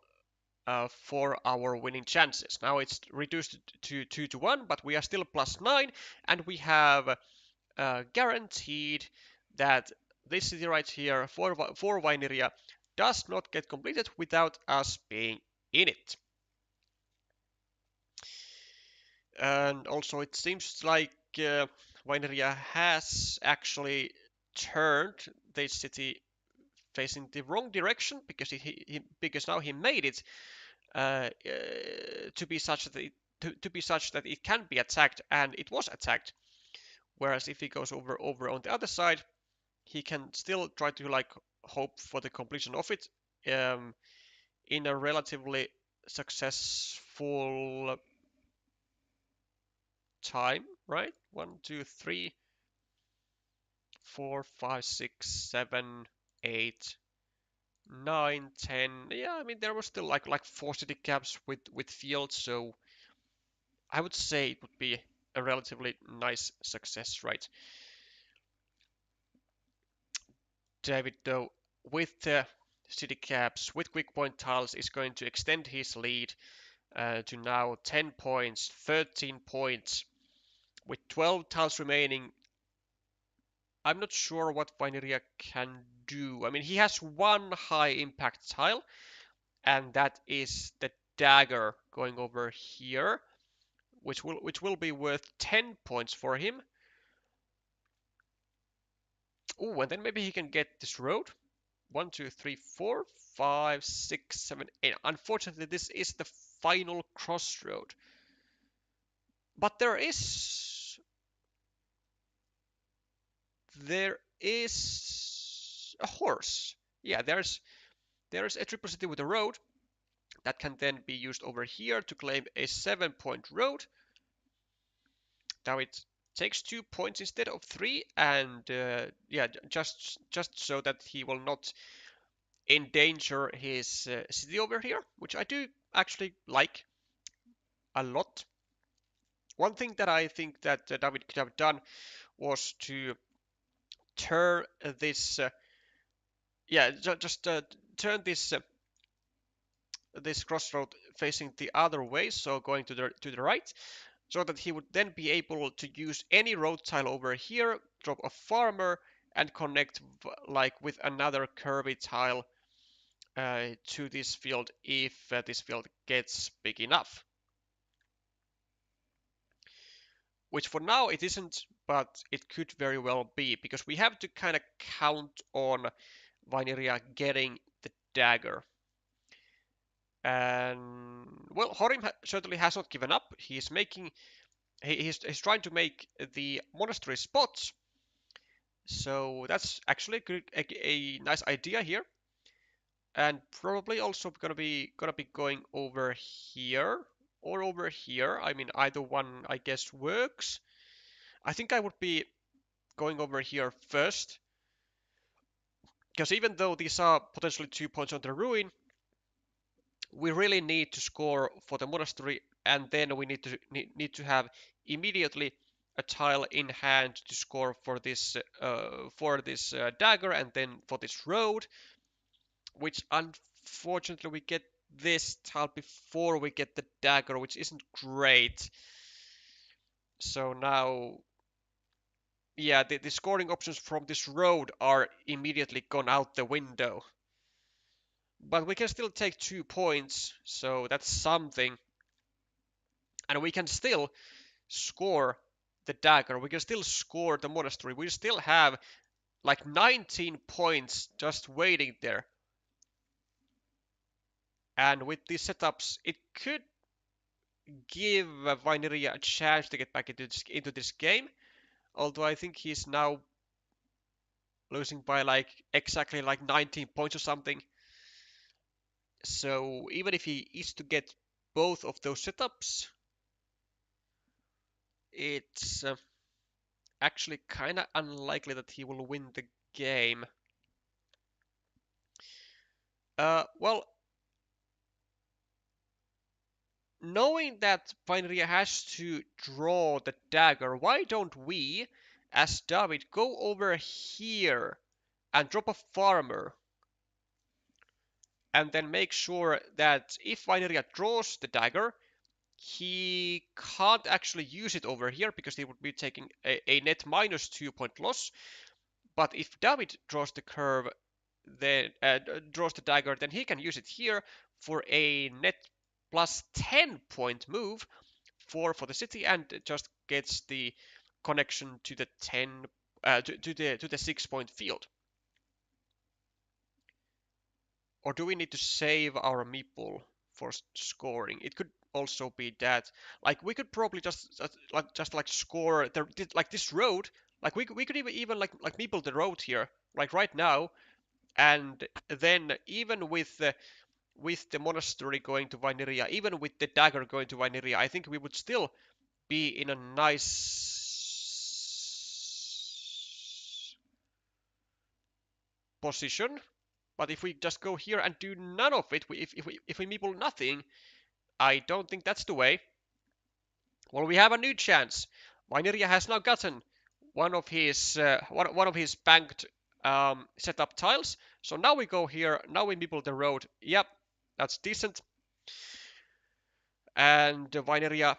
for our winning chances. Now it's reduced to 2 to 1, but we are still plus 9, and we have guaranteed that this city right here for Vainiria does not get completed without us being in it. And also it seems like Vainiria has actually turned this city facing the wrong direction because now he made it to be such that to be such that it can be attacked, and it was attacked. Whereas if he goes over on the other side, he can still try to like hope for the completion of it in a relatively successful time, right? 1, 2, 3, 4, 5, 6, 7, 8, 9, 10. Yeah, I mean there was still like 4 city caps with fields, so I would say it would be a relatively nice success, right? David, though, with the city caps, with quick point tiles, is going to extend his lead to now 10 points, 13 points. With 12 tiles remaining, I'm not sure what Vainiria can do. I mean, he has one high impact tile, and that is the dagger going over here, which will be worth 10 points for him. Oh, and then maybe he can get this road. 1, 2, 3, 4, 5, 6, 7, 8. Unfortunately, this is the final crossroad. But there is a horse. Yeah, there's a triple city with a road that can then be used over here to claim a 7-point road. Now it takes 2 points instead of 3, and yeah, just so that he will not endanger his city over here, which I do actually like a lot. One thing that I think that David could have done was to turn this, yeah, just turn this crossroad facing the other way, so going to the right, so that he would then be able to use any road tile over here, drop a farmer, and connect like with another curvy tile to this field if this field gets big enough. Which for now it isn't, but it could very well be, because we have to kind of count on Vainiria getting the dagger. And well, Jorim certainly has not given up. He's trying to make the monastery spots. So that's actually a nice idea here. And probably also gonna be going over here or over here. I mean, either one I guess works. I think I would be going over here first, because even though these are potentially 2 points on the ruin, we really need to score for the monastery, and then we need to have immediately a tile in hand to score for this dagger, and then for this road, which unfortunately we get this tile before we get the dagger, which isn't great. So now, yeah, the scoring options from this road are immediately gone out the window. But we can still take 2 points, so that's something. And we can still score the dagger. We can still score the monastery. We still have like 19 points just waiting there. And with these setups, it could give Vainiria a chance to get back into this game. Although I think he's now losing by like exactly like 19 points or something. So even if he is to get both of those setups, it's actually kind of unlikely that he will win the game. Well, knowing that Vainiria has to draw the dagger, why don't we, as David, go over here and drop a farmer and then make sure that if Vainiria draws the dagger, he can't actually use it over here because he would be taking a net minus 2 point loss. But if David draws the curve, then draws the dagger, then he can use it here for a net plus 10 point move for the city and just gets the connection to the 10 to the 6 point field. Or do we need to save our meeple for scoring? It could also be that, like, we could probably just like score like this road. Like we could even like meeple the road here, like right now, and then even with the monastery going to Vainiria, even with the dagger going to Vainiria, I think we would still be in a nice position. But if we just go here and do none of it, if we meeple nothing, I don't think that's the way. Well, we have a new chance. Vainiria has now gotten one of his banked setup tiles. So now we go here. Now we meeple the road. Yep, that's decent. And Vainiria.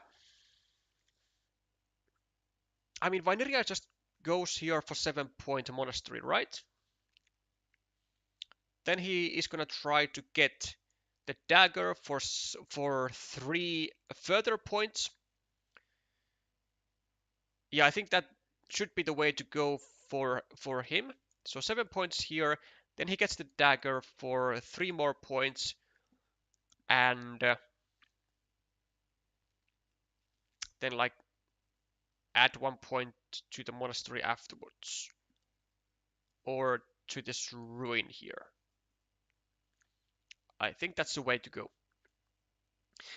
I mean, Vainiria just goes here for 7 point monastery, right? Then he is gonna try to get the dagger for 3 further points. Yeah, I think that should be the way to go for him. So 7 points here. Then he gets the dagger for 3 more points, and then like add 1 point to the monastery afterwards, or to this ruin here. I think that's the way to go.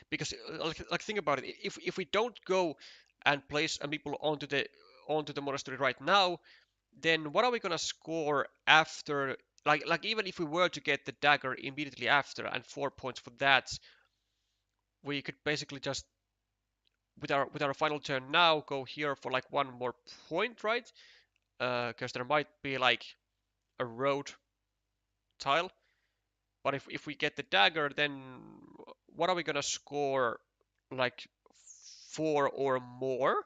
Because like think about it, if we don't go and place a meeple onto the monastery right now, then what are we gonna score after? Like even if we were to get the dagger immediately after and 4 points for that, we could basically just with our final turn now go here for like 1 more point, right? Because there might be like a road tile. But if we get the dagger, then what are we gonna score? Like 4 or more?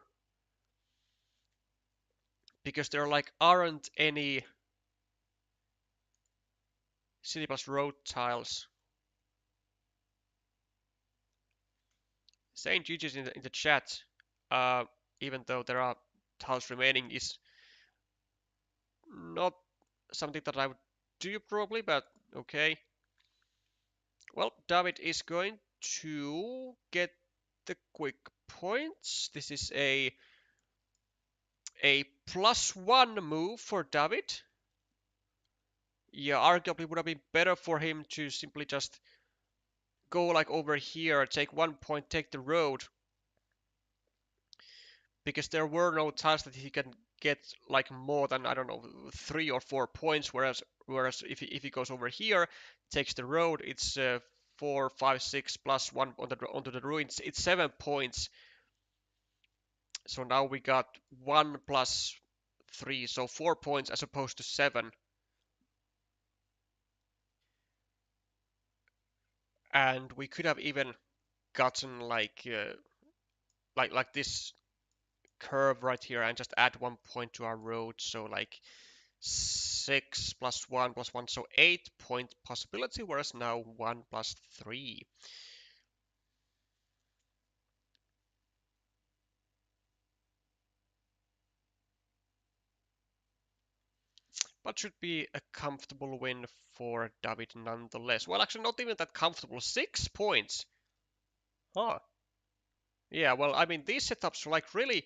Because there like aren't any city plus road tiles. Saying GG's in the chat, uh, even though there are tiles remaining, is not something that I would do probably, but okay. Well, David is going to get the quick points. This is a +1 move for David. Yeah, arguably would have been better for him to simply just go like over here, take 1 point, take the road. Because there were no tiles that he can get like more than, I don't know, 3 or 4 points, whereas if he goes over here, takes the road, it's 4, 5, 6 plus 1 onto the ruins, it's 7 points. So now we got 1 plus 3, so 4 points as opposed to 7. And we could have even gotten like this curve right here and just add 1 point to our road. So like 6 plus 1 plus 1, so 8-point possibility, whereas now 1 plus 3. But should be a comfortable win for David nonetheless. Well, actually, not even that comfortable. 6 points. Huh. Yeah, well, I mean, these setups like really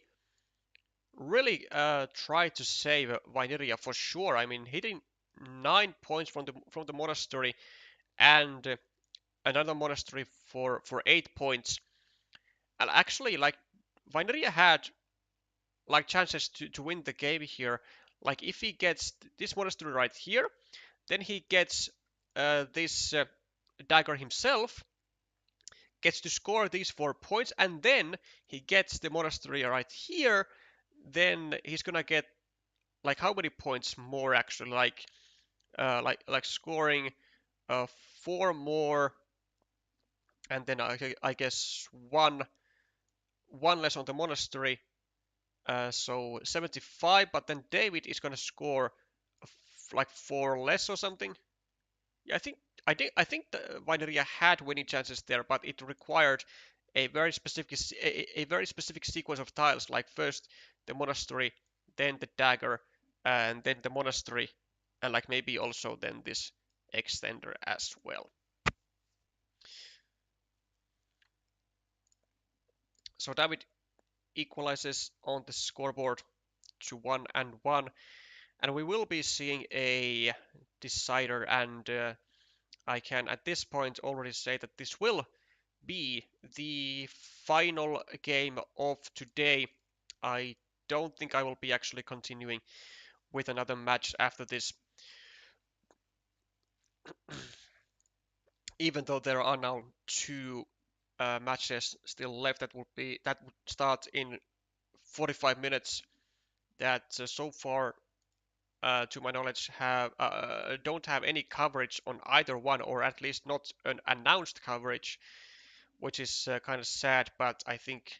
try to save Vainiria for sure. I mean, hitting 9 points from the monastery and another monastery for 8 points. And actually, like Vainiria had like chances to win the game here. Like if he gets this monastery right here, then he gets this dagger himself, gets to score these 4 points, and then he gets the monastery right here. Then he's gonna get like how many points more actually? Like scoring uh, 4 more, and then I guess one less on the monastery. So 75, but then David is gonna score like 4 less or something. Yeah, I think the Vainiria had winning chances there, but it required a very specific sequence of tiles, like first the monastery, then the dagger, and then the monastery, and like maybe also then this extender as well. So David equalizes on the scoreboard to 1-1, and we will be seeing a decider, and I can at this point already say that this will be the final game of today. I don't think I will be actually continuing with another match after this, even though there are now 2 matches still left that would start in 45 minutes. That so far, to my knowledge, have don't have any coverage on either one, or at least not an announced coverage, which is kind of sad. But I think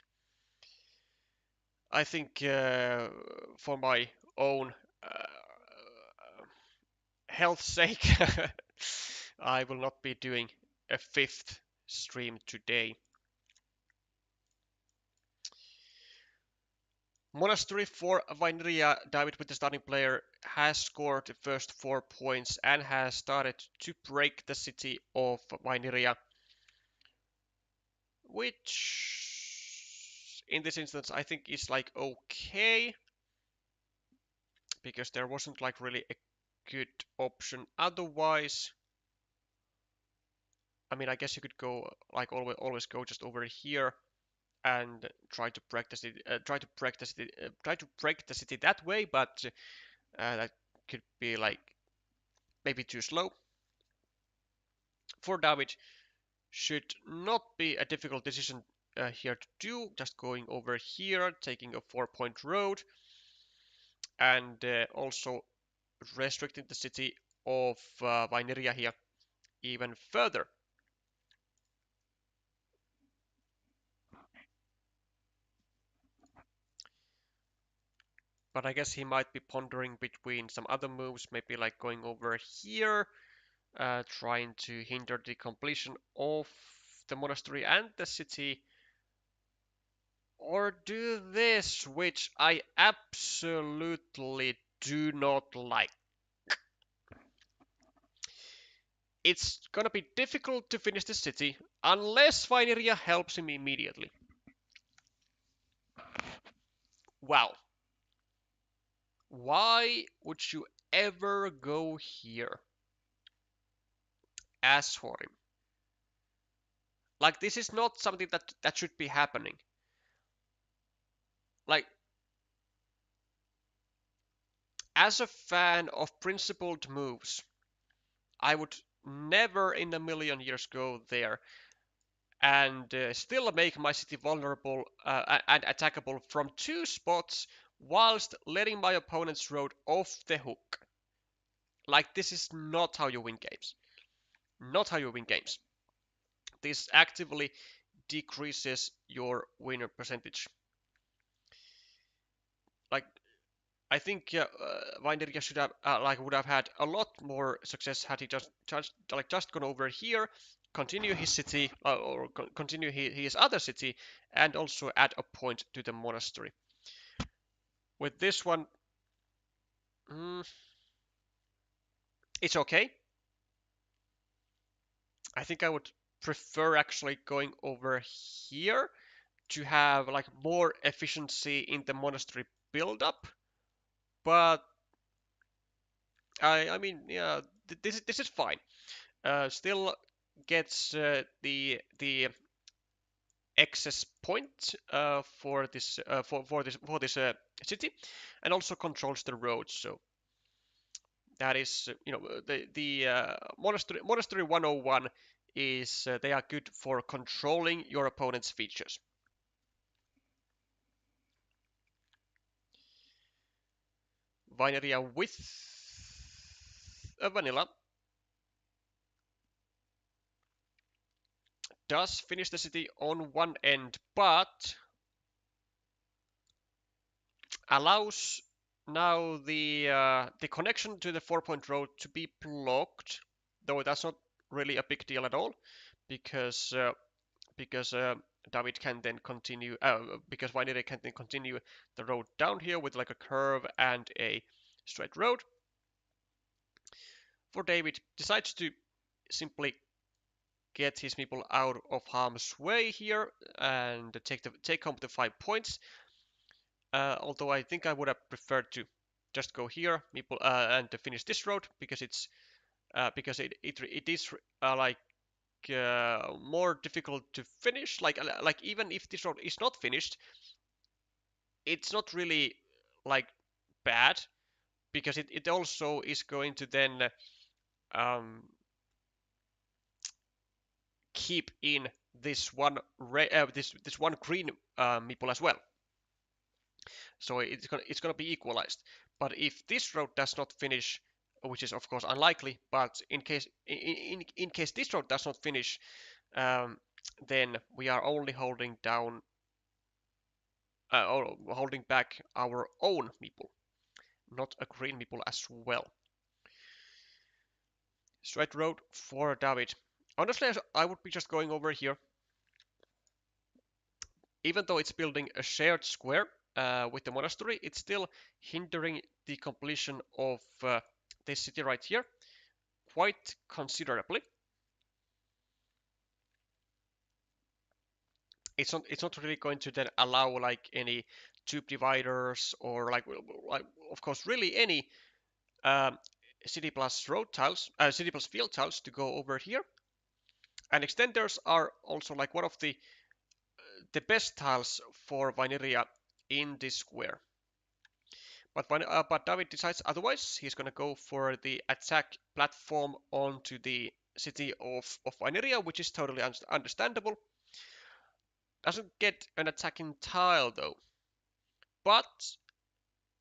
for my own health sake, I will not be doing a 5th stream today. Monastery for Vainiria, David with the starting player, has scored the first 4 points and has started to break the city of Vainiria, which in this instance I think is like okay, because there wasn't like really a good option otherwise. I mean, I guess you could go like always go just over here and try to practice it, try to break the city that way, but that could be like maybe too slow. For David, should not be a difficult decision here to do. Just going over here, taking a 4-point road, and also restricting the city of Vainiria here even further. But I guess he might be pondering between some other moves, maybe like going over here, trying to hinder the completion of the monastery and the city, or do this, which I absolutely do not like. It's gonna be difficult to finish the city unless Vainiria helps him immediately. Wow. Why would you ever go here? As for him. Like, this is not something that should be happening. Like, as a fan of principled moves, I would never in a million years go there and still make my city vulnerable and attackable from 2 spots whilst letting my opponent's road off the hook. Like, this is not how you win games. Not how you win games. This actively decreases your winner percentage. Like, I think Vainiria should have would have had a lot more success had he just gone over here, continue his city or continue his other city, and also add a point to the monastery. With this one, it's okay. I think I would prefer actually going over here to have like more efficiency in the monastery build-up, but I mean, yeah, this is fine. Still gets the excess point for this city, and also controls the roads. So that is the monastery 101 is they are good for controlling your opponent's features. Vainiria with a vanilla does finish the city on one end, but allows now the connection to the 4-point road to be blocked, though that's not really a big deal at all, because David can then continue because Vainiria can then continue the road down here with like a curve and a straight road. For David, decides to simply get his people out of harm's way here and take home the 5 points. Although I think I would have preferred to just go here and to finish this road because it is more difficult to finish. Like even if this road is not finished, it's not really like bad because it also is going to then keep in this one this one green meeple as well. So it's gonna be equalized. But if this road does not finish, which is of course unlikely, but in case this road does not finish, then we are only holding down or holding back our own meeple, not a green meeple as well. Straight road for David. Honestly, I would be just going over here. Even though it's building a shared square with the monastery, it's still hindering the completion of this city right here quite considerably. It's not really going to then allow like any tube dividers or like of course really any um, city plus road tiles, city plus field tiles to go over here. And extenders are also like one of the best tiles for Vainiria in this square. But David decides otherwise. He's going to go for the attack platform onto the city of Vainiria, which is totally understandable. Doesn't get an attacking tile though. But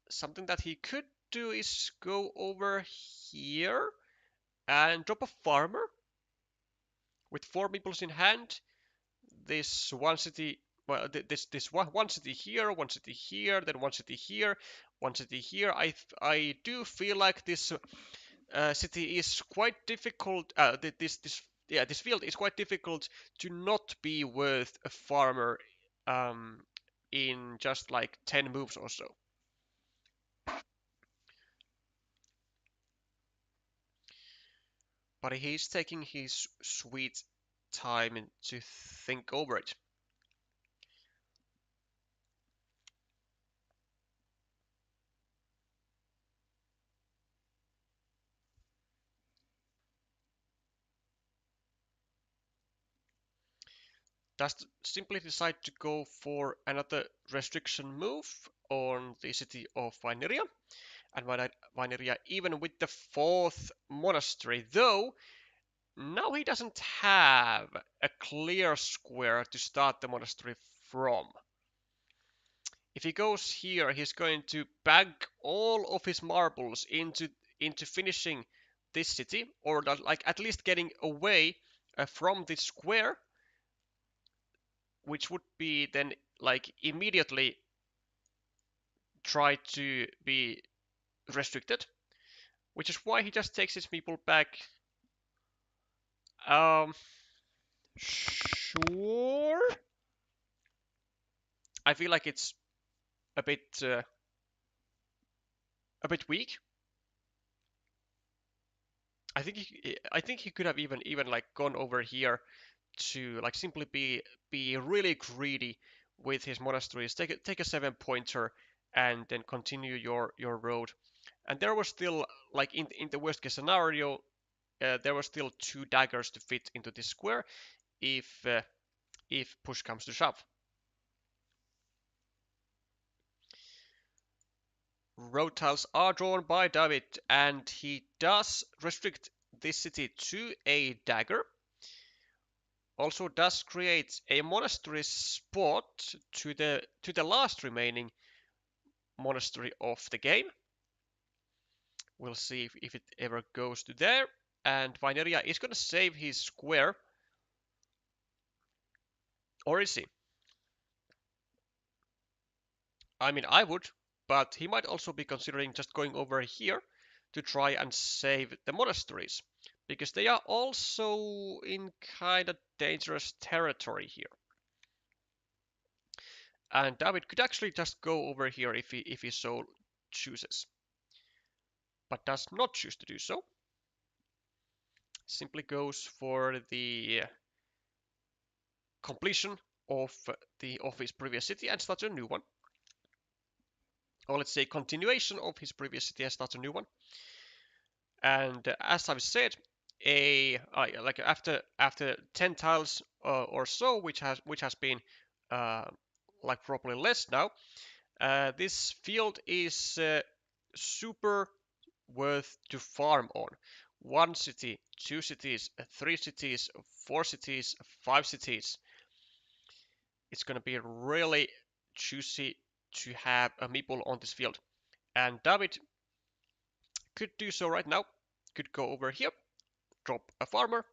something that he could do is go over here and drop a farmer with 4 meeples in hand. This one city, well, this one city here, one city here, then one city here, one city here. I do feel like this city is quite difficult. This field is quite difficult to not be worth a farmer in just like 10 moves or so. But he's taking his sweet time to think over it. Does simply decide to go for another restriction move on the city of Vainiria. And Vainiria even with the 4th monastery, though now he doesn't have a clear square to start the monastery from. If he goes here, he's going to bag all of his marbles into finishing this city, or like at least getting away from this square, which would be then like immediately try to be restricted, which is why he just takes his people back. Sure. I feel like it's a bit weak. I think he could have even like gone over here to like simply be really greedy with his monasteries. Take a 7-pointer and then continue your road. And there was still like in the worst case scenario, there were still 2 daggers to fit into this square if push comes to shove. Road tiles are drawn by David, and he does restrict this city to a dagger. Also does create a monastery spot to the last remaining monastery of the game. We'll see if it ever goes to there. And Vainiria is going to save his square. Or is he? I mean, I would, but he might also be considering just going over here to try and save the monasteries, because they are also in kind of dangerous territory here. And David could actually just go over here if he so chooses, but does not choose to do so. Simply goes for the completion of his previous city and starts a new one. Or let's say continuation of his previous city and starts a new one. And as I've said, like after 10 tiles or so, which has been uh, like probably less now, this field is super worth to farm on. 1 city, 2 cities, 3 cities, 4 cities, 5 cities. It's going to be really juicy to have a meeple on this field. And David could do so right now. Could go over here, drop a farmer,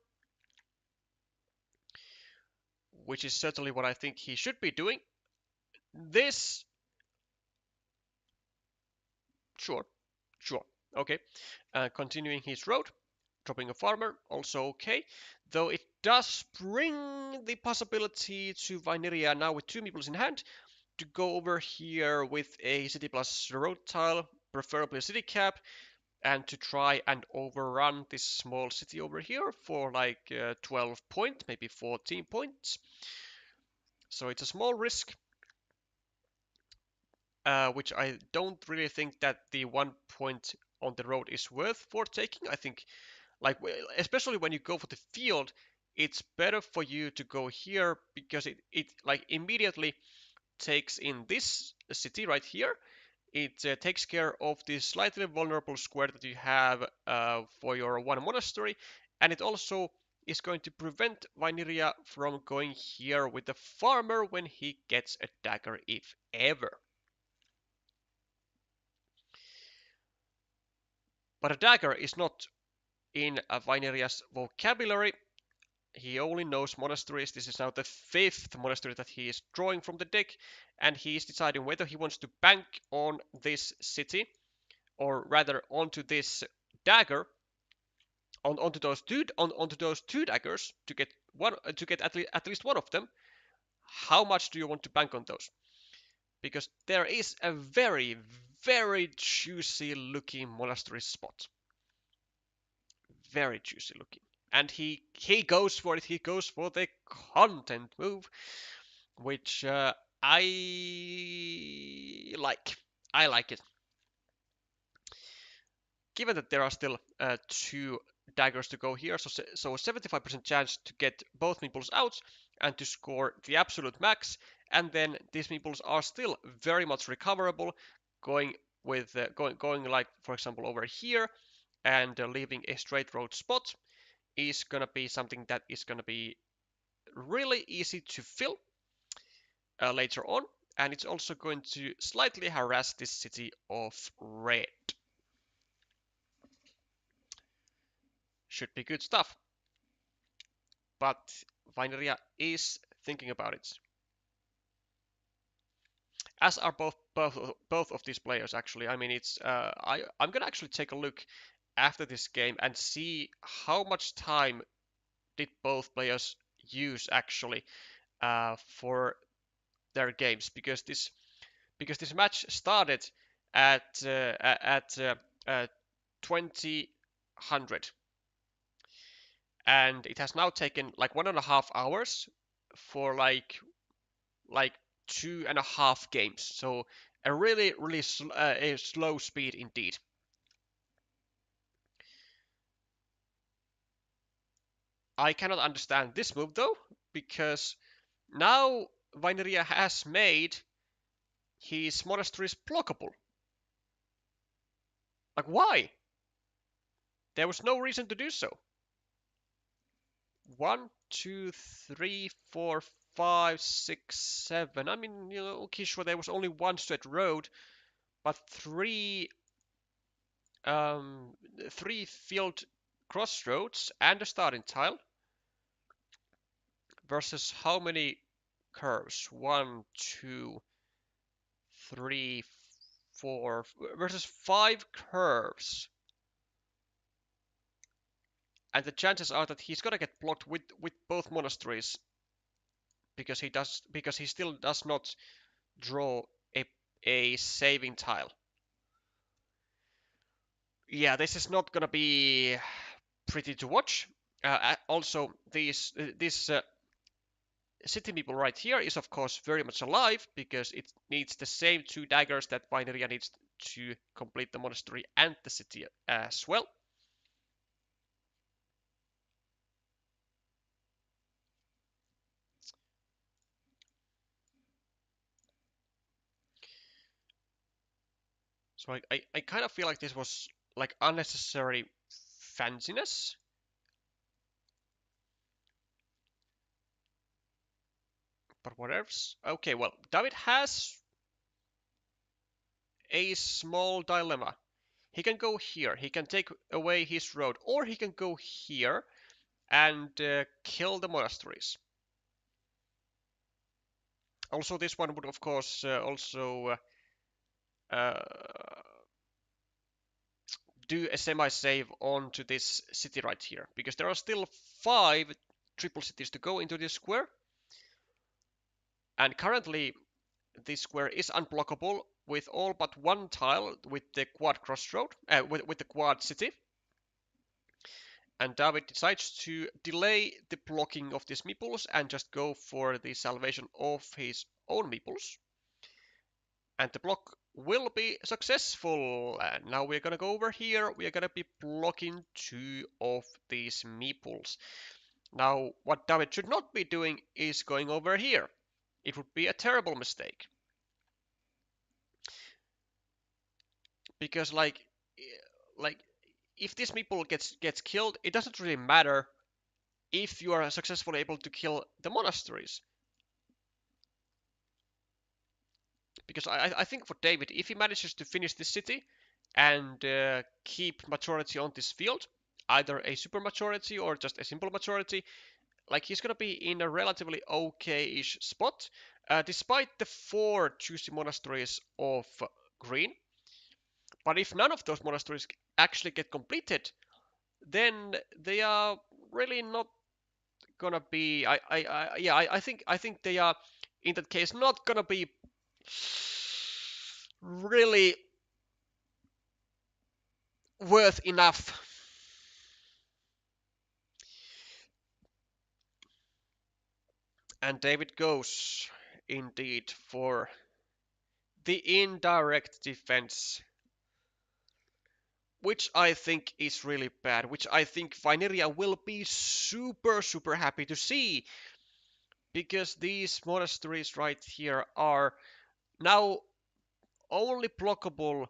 which is certainly what I think he should be doing. This, sure, okay. Continuing his road, dropping a farmer, also okay. Though it does bring the possibility to Vainiria now with 2 meeples in hand to go over here with a city plus road tile, preferably a city cap, and to try and overrun this small city over here for like 12 points, maybe 14 points. So it's a small risk, which I don't really think that the 1 point on the road is worth for taking. I think, like, especially when you go for the field, it's better for you to go here because it like immediately takes in this city right here. It takes care of the slightly vulnerable square that you have for your 1 monastery, and it also is going to prevent Vainiria from going here with the farmer when he gets a dagger, if ever. But a dagger is not in Vainiria's vocabulary. He only knows monasteries. This is now the 5th monastery that he is drawing from the deck, and he is deciding whether he wants to bank on this city, or rather onto this dagger, onto those two daggers to get at least one of them. How much do you want to bank on those? Because there is a very, very juicy looking monastery spot. Very juicy looking. And he goes for it. He goes for the content move, which I like. I like it. Given that there are still 2 daggers to go here, so 75% chance to get both meeples out and to score the absolute max, and then these meeples are still very much recoverable, going with going like for example over here and leaving a straight road spot is gonna be something that is gonna be really easy to fill later on, and it's also going to slightly harass this city of red. Should be good stuff. But Vainiria is thinking about it. as are both of these players actually. I mean, it's I'm gonna actually take a look after this game and see how much time did both players use actually for their games, because this match started at 2000, and it has now taken like 1.5 hours for like 2.5 games. So a really a slow speed indeed. I cannot understand this move though, because now Vainiria has made his monasteries blockable. Like, why? There was no reason to do so. 1, 2, 3, 4, 5, 6, 7. I mean, okay, sure, there was only one straight road, but three field crossroads and a starting tile versus how many curves? 1, 2, 3, 4 versus 5 curves. And the chances are that he's gonna get blocked with both monasteries because he still does not draw a saving tile. Yeah, this is not gonna be pretty to watch. Also, this city people right here is of course very much alive because it needs the same 2 daggers that Vainiria needs to complete the monastery and the city as well. So I kind of feel like this was like unnecessary fanciness. But what else? Okay, well, David has a small dilemma. He can go here, he can take away his road, or he can go here and kill the monasteries. Also, this one would, of course, also do a semi-save onto this city right here, because there are still 5 triple cities to go into this square, and currently this square is unblockable with all but one tile with the quad crossroad, with the quad city. And David decides to delay the blocking of these meeples and just go for the salvation of his own meeples. And the block will be successful. And now we're gonna go over here. We're gonna be blocking 2 of these meeples. Now, what David should not be doing is going over here. It would be a terrible mistake. Because like if this meeple gets killed, it doesn't really matter if you are successfully able to kill the monasteries. Because I think for David, if he manages to finish this city and keep majority on this field, either a super majority or just a simple majority, like he's gonna be in a relatively okay-ish spot, despite the 4 juicy monasteries of green. But if none of those monasteries actually get completed, then they are really not gonna be. I think they are in that case not gonna be really worth enough. And David goes indeed for the indirect defense, which I think is really bad, which I think Vainiria will be super happy to see, because these monasteries right here are now only blockable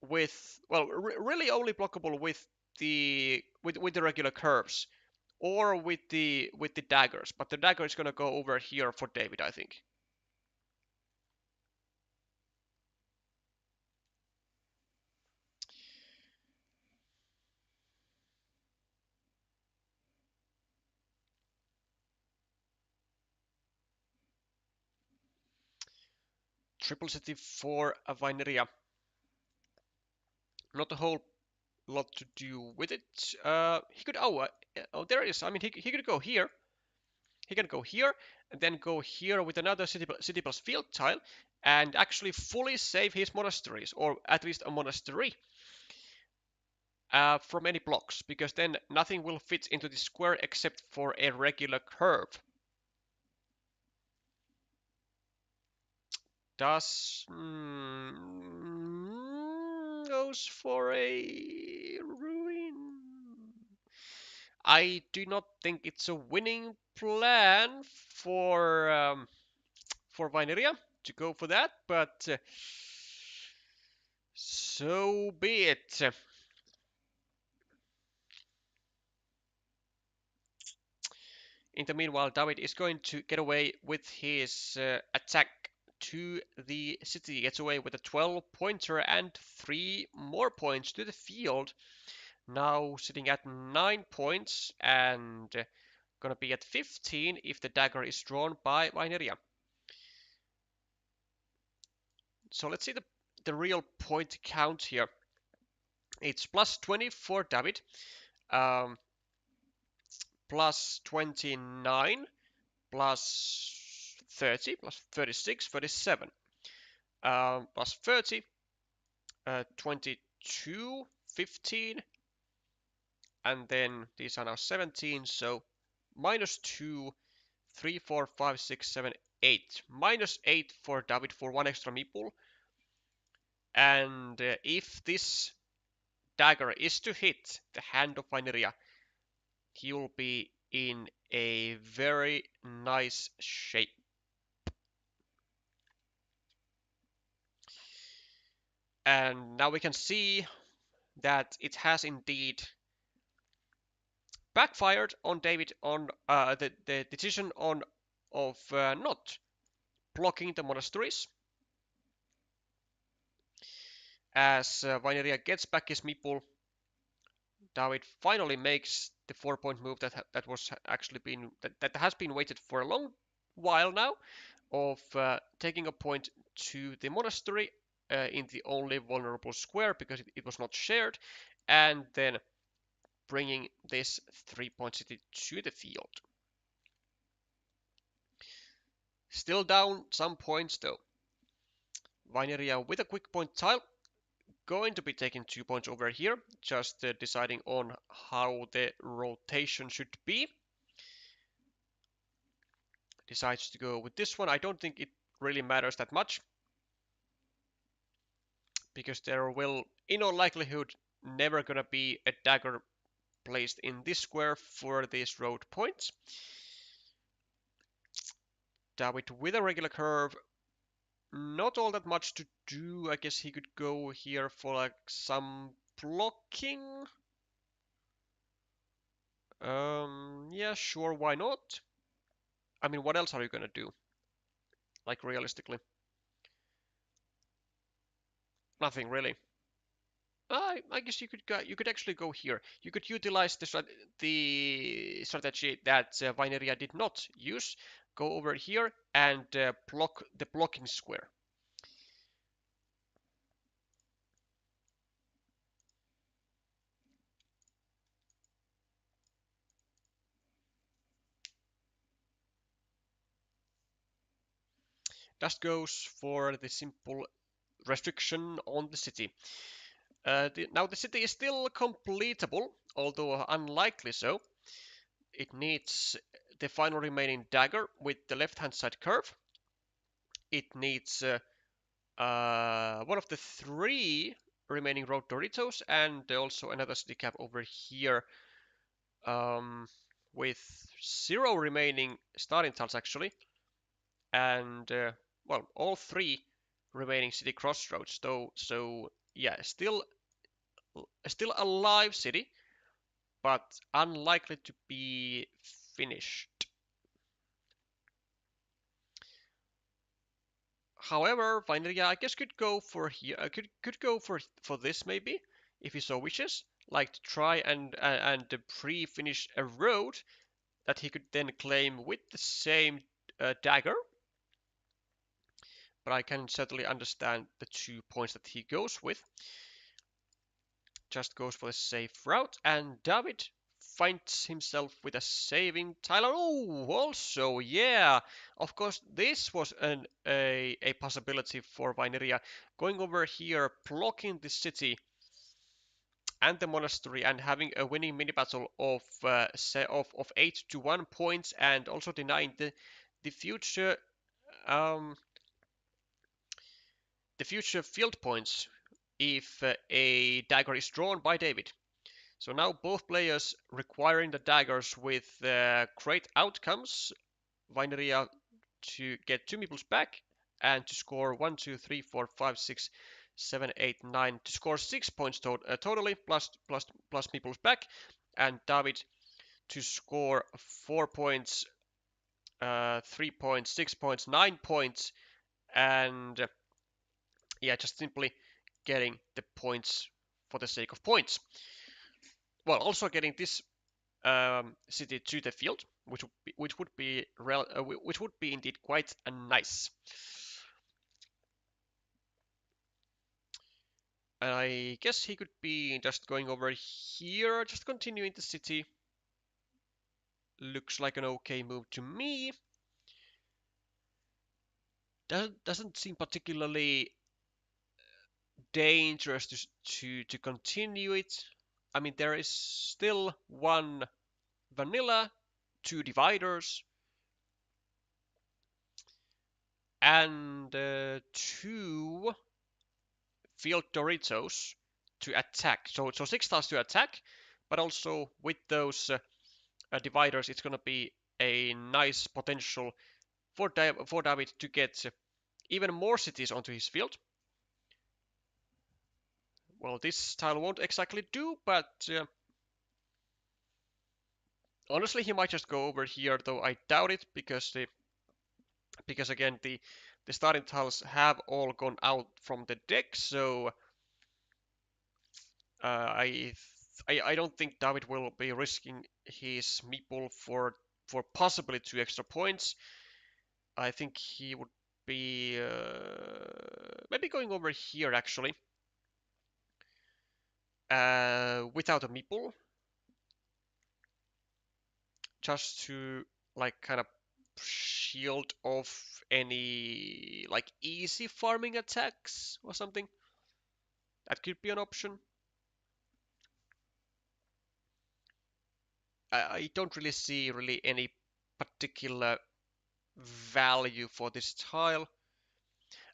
with, well, really only blockable with the regular curves or with the daggers, but the dagger is gonna go over here for David, I think. triple city for Vainiria. Not a whole lot to do with it. He could, oh, there it is. I mean, he could go here. He can go here, and then go here with another city plus field tile, and actually fully save his monasteries, or at least a monastery, from any blocks, because then nothing will fit into the square except for a regular curve. Does goes for a ruin. I do not think it's a winning plan for Vainiria to go for that, but so be it. In the meanwhile, David is going to get away with his attack to the city. Gets away with a 12-pointer and 3 more points to the field. Now sitting at 9 points and gonna be at 15 if the dagger is drawn by Vainiria. So let's see the real point count here. It's plus 20 for David, plus 29, plus 30, plus 36, 37, plus 30, 22, 15, and then these are now 17, so minus 2, 3, 4, 5, 6, 7, 8. Minus 8 for David for 1 extra meeple. And if this dagger is to hit the hand of Vainiria, he will be in a very nice shape. And now we can see that it has indeed backfired on David on the decision of not blocking the monasteries. As Vainiria gets back his meeple, David finally makes the 4-point move that was actually that has been waited for a long while now, of taking a point to the monastery in the only vulnerable square because it was not shared, and then bringing this 3-point city to the field. Still down some points though. Vainiria with a quick point tile, going to be taking 2 points over here, just deciding on how the rotation should be. Decides to go with this one. I don't think it really matters that much, because there will, in all likelihood, never gonna be a dagger placed in this square for these road points. David with a regular curve, not all that much to do. I guess he could go here for like some blocking. Yeah, sure, why not? I mean, what else are you gonna do? Like, realistically, nothing really. I guess you could actually go here. You could utilize the strategy that Vainiria did not use. Go over here and block the blocking square. That goes for the simple restriction on the city. Now the city is still completable, although unlikely so. It needs the final remaining dagger with the left-hand side curve. It needs one of the 3 remaining road Doritos, and also another city cap over here, with 0 remaining starting tiles actually, and well, all 3 remaining city crossroads though. So yeah, still a live city, but unlikely to be finished. However, Vainiria, I guess, could go for here. Could go for this maybe, if he so wishes, like to try and pre-finish a road that he could then claim with the same dagger. but I can certainly understand the 2 points that he goes with. Just goes for the safe route, and David finds himself with a saving tile. Oh, also, yeah, of course, this was a possibility for Vainiria. Going over here, blocking the city and the monastery, and having a winning mini battle of 8 to 1 points, and also denying the future um, the future field points if a dagger is drawn by David. So now both players requiring the daggers with great outcomes. Vainiria to get 2 meeples back and to score 1, 2, 3, 4, 5, 6, 7, 8, 9, to score 6 points totally, plus meeples back, and David to score 4 points, 3 points, 6 points, 9 points, and yeah, just simply getting the points for the sake of points. Well, also getting this city to the field, which would be indeed quite nice. I guess he could be just going over here, just continuing the city. Looks like an okay move to me. Doesn't seem particularly dangerous to continue it. I mean, there is still one vanilla, 2 dividers, and 2 field Doritos to attack. So 6 tiles to attack, but also with those dividers, it's gonna be a nice potential for David to get even more cities onto his field. Well, this tile won't exactly do, but honestly, he might just go over here, though I doubt it, because again the starting tiles have all gone out from the deck, so I don't think David will be risking his meeple for possibly 2 extra points. I think he would be maybe going over here actually without a meeple, just to like kind of shield off any like easy farming attacks or something. That could be an option. I don't really see any particular value for this tile.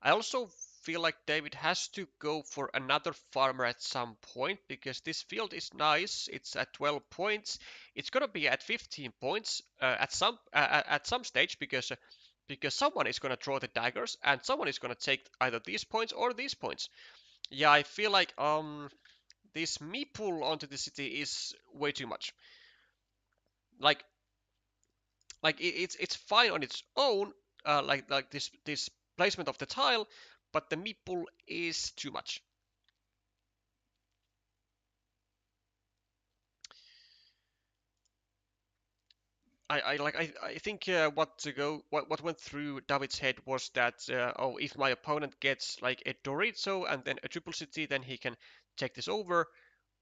I also feel like David has to go for another farmer at some point, because this field is nice. It's at 12 points. It's gonna be at 15 points at some stage, because someone is gonna draw the daggers and someone is gonna take either these points or these points. Yeah, I feel like this meeple onto the city is way too much. Like it's fine on its own, like this placement of the tile, but the meeple is too much. I think what went through David's head was that oh, if my opponent gets like a Dorito and then a triple city, then he can take this over.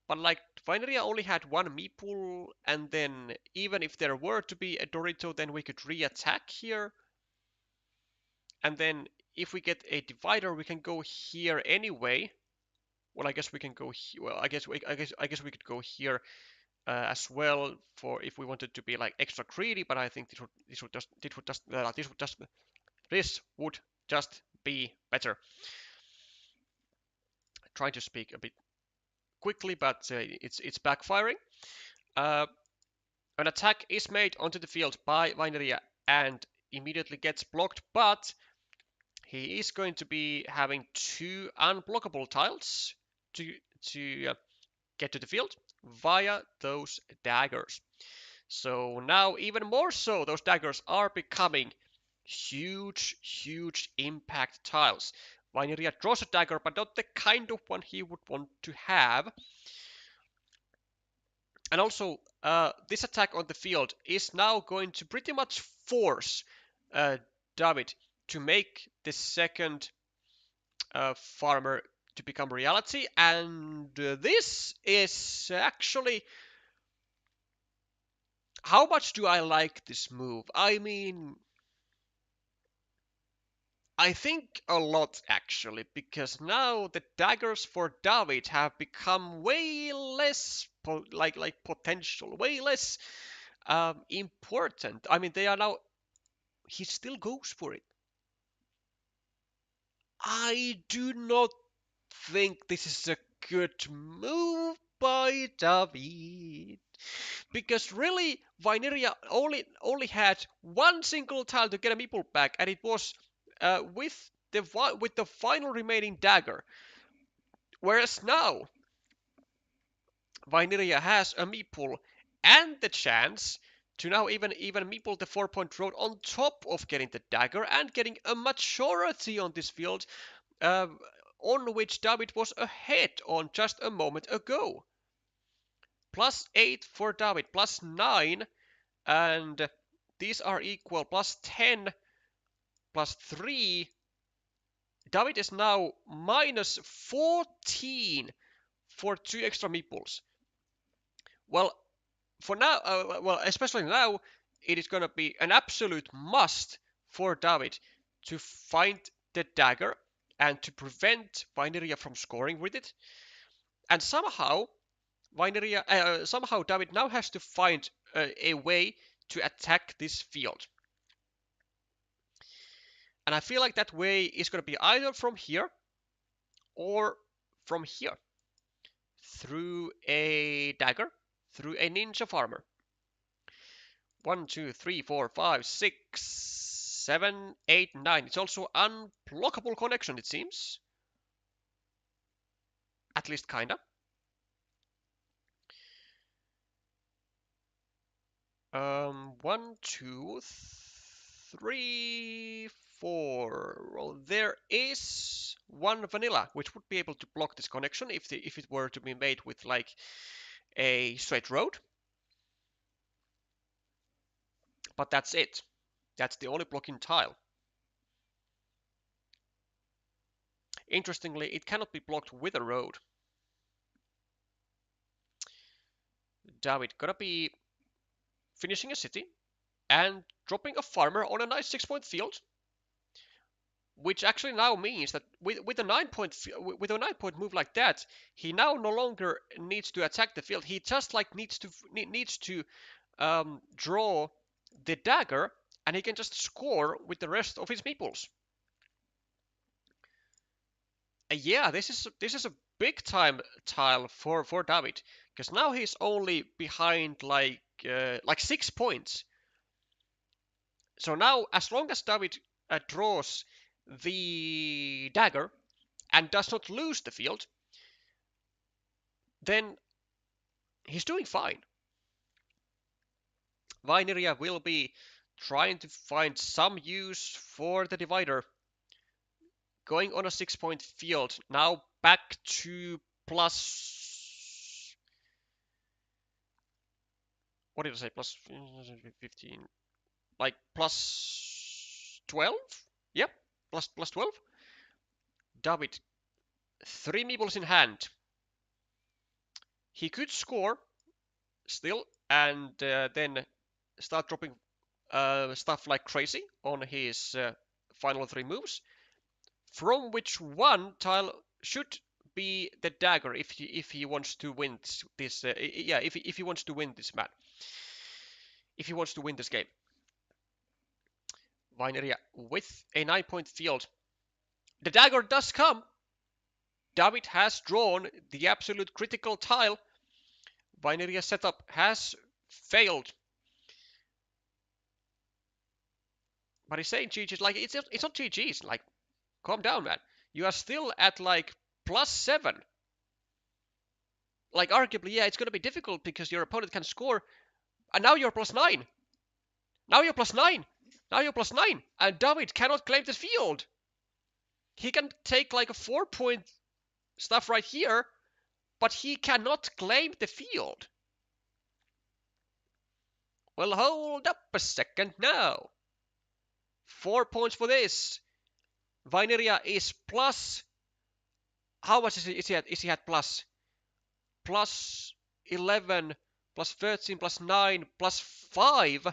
But like Vainiria only had 1 meeple, and then even if there were to be a Dorito, then we could re-attack here. And then if we get a divider, we can go here anyway. Well, I guess we can go here. Well, I guess we could go here as well for if we wanted to be like extra greedy. But I think this would just be better. Trying to speak a bit quickly, but it's backfiring. Uh, an attack is made onto the field by Vainiria and immediately gets blocked, but he is going to be having 2 unblockable tiles to get to the field via those daggers. So now even more so, those daggers are becoming huge impact tiles. Vainiria draws a dagger, but not the kind of one he would want to have. And also, this attack on the field is now going to pretty much force David to make the second farmer to become reality, and this is actually... How much do I like this move? I mean, I think a lot actually, because now the daggers for David have become way less like potential, way less important. I mean, they are now... He still goes for it. I do not think this is a good move by David. Because really, Vainiria only had one single tile to get a meeple back, and it was with the final remaining dagger. Whereas now, Vainiria has a meeple and the chance to now even meeple the 4-point road on top of getting the dagger and getting a majority on this field, uh, on which David was ahead on just a moment ago. +8 for David, +9, and these are equal, +10, +3. David is now -14 for 2 extra meeples. Well, for now, especially now, it is gonna be an absolute must for David to find the dagger and to prevent Vainiria from scoring with it. And somehow, somehow David now has to find a way to attack this field. And I feel like that way is going to be either from here or from here. Through a dagger, through a ninja farmer. 1, 2, 3, 4, 5, 6, 7, 8, 9. It's also unblockable connection, it seems. At least kinda. 1, 2, 3, 4. Well, there is one vanilla, which would be able to block this connection if it were to be made with like a straight road. But that's it. That's the only blocking tile. Interestingly, it cannot be blocked with a road. David gonna be finishing a city and dropping a farmer on a nice 6-point field, which actually now means that with a 9-point move like that, he now no longer needs to attack the field. He just like needs to draw the dagger, and he can just score with the rest of his meeples. Yeah, this is a big time tile for David, because now he's only behind like 6 points. So now, as long as David draws the dagger and does not lose the field, then he's doing fine. Vainiria will be trying to find some use for the divider. Going on a 6-point field, now back to plus... What did I say? Plus 15. Like plus 12? Yep, plus 12. David, 3 meeples in hand. He could score still and then start dropping stuff like crazy on his final 3 moves, from which one tile should be the dagger if he wants to win this. If he wants to win this match, if he wants to win this game. Vainiria with a 9-point field. The dagger does come. David has drawn the absolute critical tile. Vainiria's setup has failed. But he's saying GG's, like, it's not GG's, like, calm down, man. You are still at, like, +7. Like, arguably, yeah, it's gonna be difficult because your opponent can score. And now you're +9. Now you're +9. Now you're +9. And David cannot claim the field. He can take, like, a 4-point stuff right here, but he cannot claim the field. Well, hold up a second now. 4 points for this. Vainiria is plus. How much is he at plus? Plus 11, plus 13, plus 9, plus 5.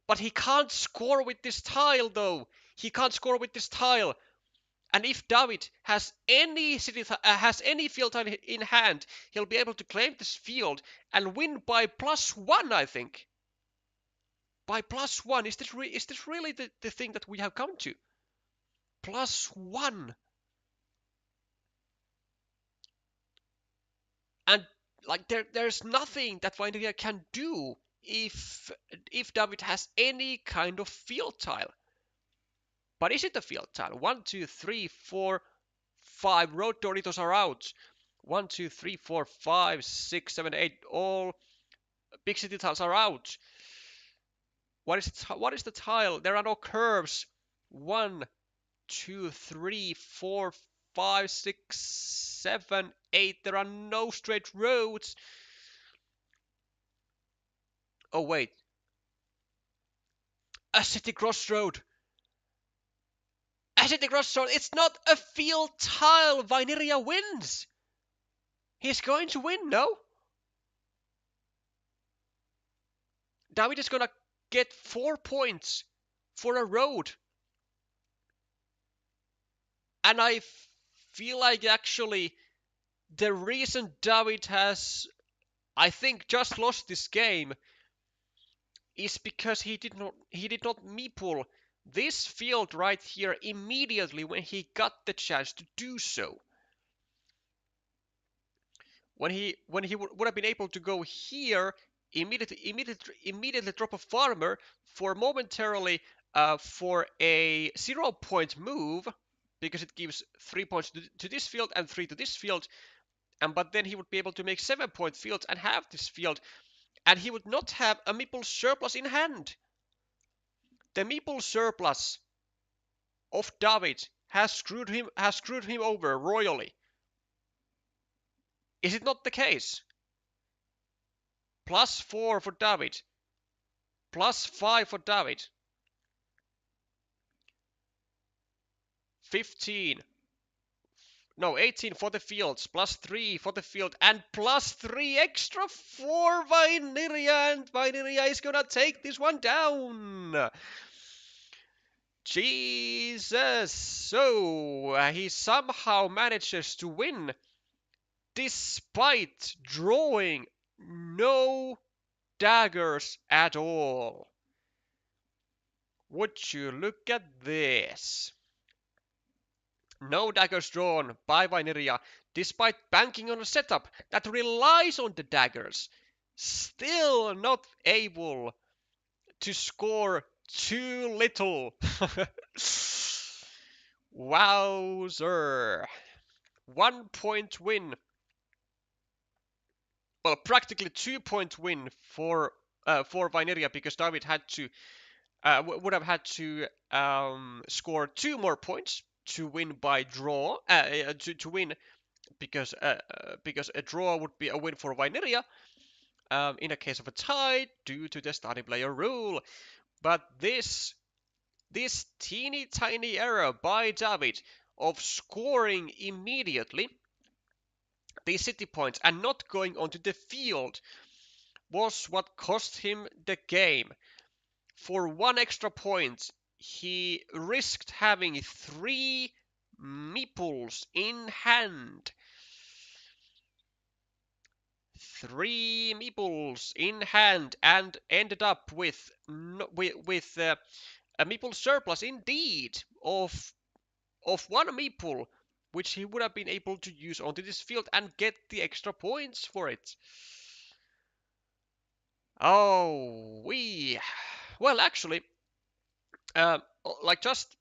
But he can't score with this tile, though. He can't score with this tile. And if David has any field tile in hand, he'll be able to claim this field and win by +1, I think. By +1, is this really the thing that we have come to? +1. And like there's nothing that Vainiria can do if David has any kind of field tile. But is it a field tile? 1, 2, 3, 4, 5. Road Doritos are out. 1, 2, 3, 4, 5, 6, 7, 8. All big city tiles are out. What is the tile? There are no curves. 1, 2, 3, 4, 5, 6, 7, 8. There are no straight roads. Oh, wait. A city crossroad. A city crossroad. It's not a field tile. Vainiria wins. He's going to win, no? David is gonna get 4 points for a road. And I feel like actually the reason David has, I think, just lost this game is because he did not meeple this field right here immediately when he got the chance to do so. When he would have been able to go here, immediately drop a farmer for momentarily for a 0-point move, because it gives 3 points to this field and 3 to this field, but then he would be able to make 7-point fields and have this field, and he would not have a meeple surplus in hand. The meeple surplus of David has screwed him over royally. Is it not the case? +4 for David. +5 for David. 15. No, 18 for the fields, +3 for the field, and +3 extra for Vainiria, and Vainiria is gonna take this one down. Jesus! So he somehow manages to win despite drawing no daggers at all. Would you look at this? No daggers drawn by Vainiria, despite banking on a setup that relies on the daggers. Still not able to score too little. Wowzer. 1 point win. Well, practically 2-point win for Vainiria, because David had to would have had to score 2 more points to win by draw, to win, because a draw would be a win for Vainiria in a case of a tie due to the starting player rule. But this teeny tiny error by David of scoring immediately these city points and not going onto the field was what cost him the game. For 1 extra point, he risked having 3 meeples in hand. 3 meeples in hand, and ended up with a meeple surplus indeed of 1 meeple, which he would have been able to use onto this field and get the extra points for it. Oh, well, actually, like just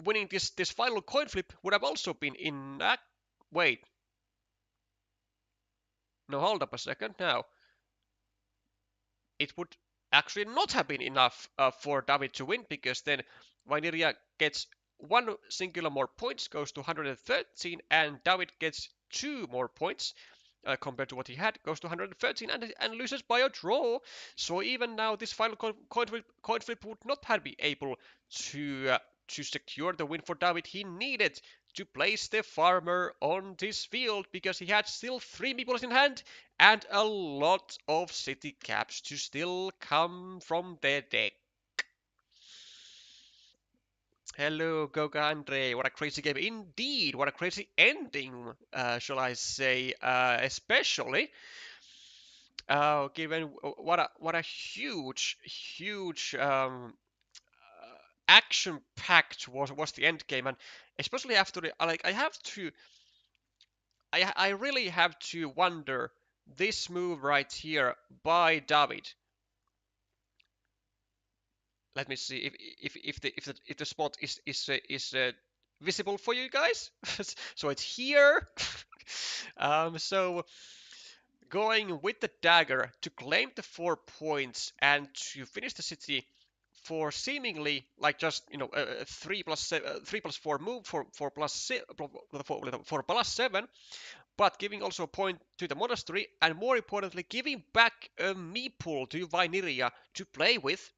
winning this final coin flip would have also been in. Wait. No, hold up a second now. It would actually not have been enough for David to win, because then Vainiria gets 1 singular more points, goes to 113, and David gets 2 more points, compared to what he had, goes to 113 and loses by a draw. So even now, this final coin flip would not have been able to secure the win for David. He needed to place the farmer on this field because he had still 3 meeples in hand and a lot of city caps to still come from the deck. Hello, Goga Andre. What a crazy game indeed. What a crazy ending, shall I say? Especially given what a huge action packed was the end game, and especially after the like I really have to wonder this move right here by David. Let me see if the spot is visible for you guys. So it's here. So going with the dagger to claim the 4 points and to finish the city for seemingly like just a 3+4 move for +7, but giving also a point to the monastery and more importantly giving back a meeple to Vainiria to play with,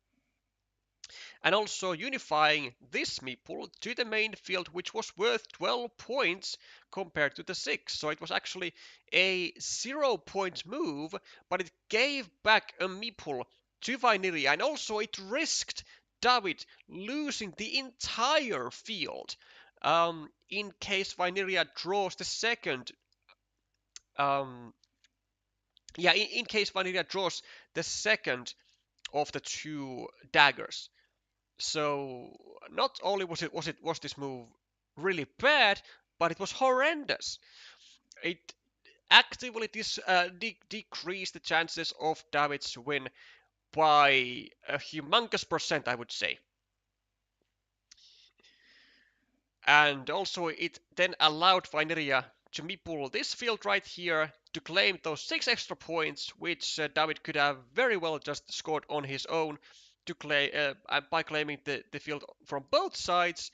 and also unifying this meeple to the main field, which was worth 12 points compared to the 6. So it was actually a 0-point move, but it gave back a meeple to Vainiria, and also it risked David losing the entire field in case Vainiria draws the second. In case Vainiria draws the second of the 2 daggers. So not only was this move really bad, but it was horrendous. It actively decreased the chances of David's win by a humongous percent, I would say. And also it then allowed Vainiria to meeple this field right here to claim those 6 extra points, which David could have very well just scored on his own by claiming the field from both sides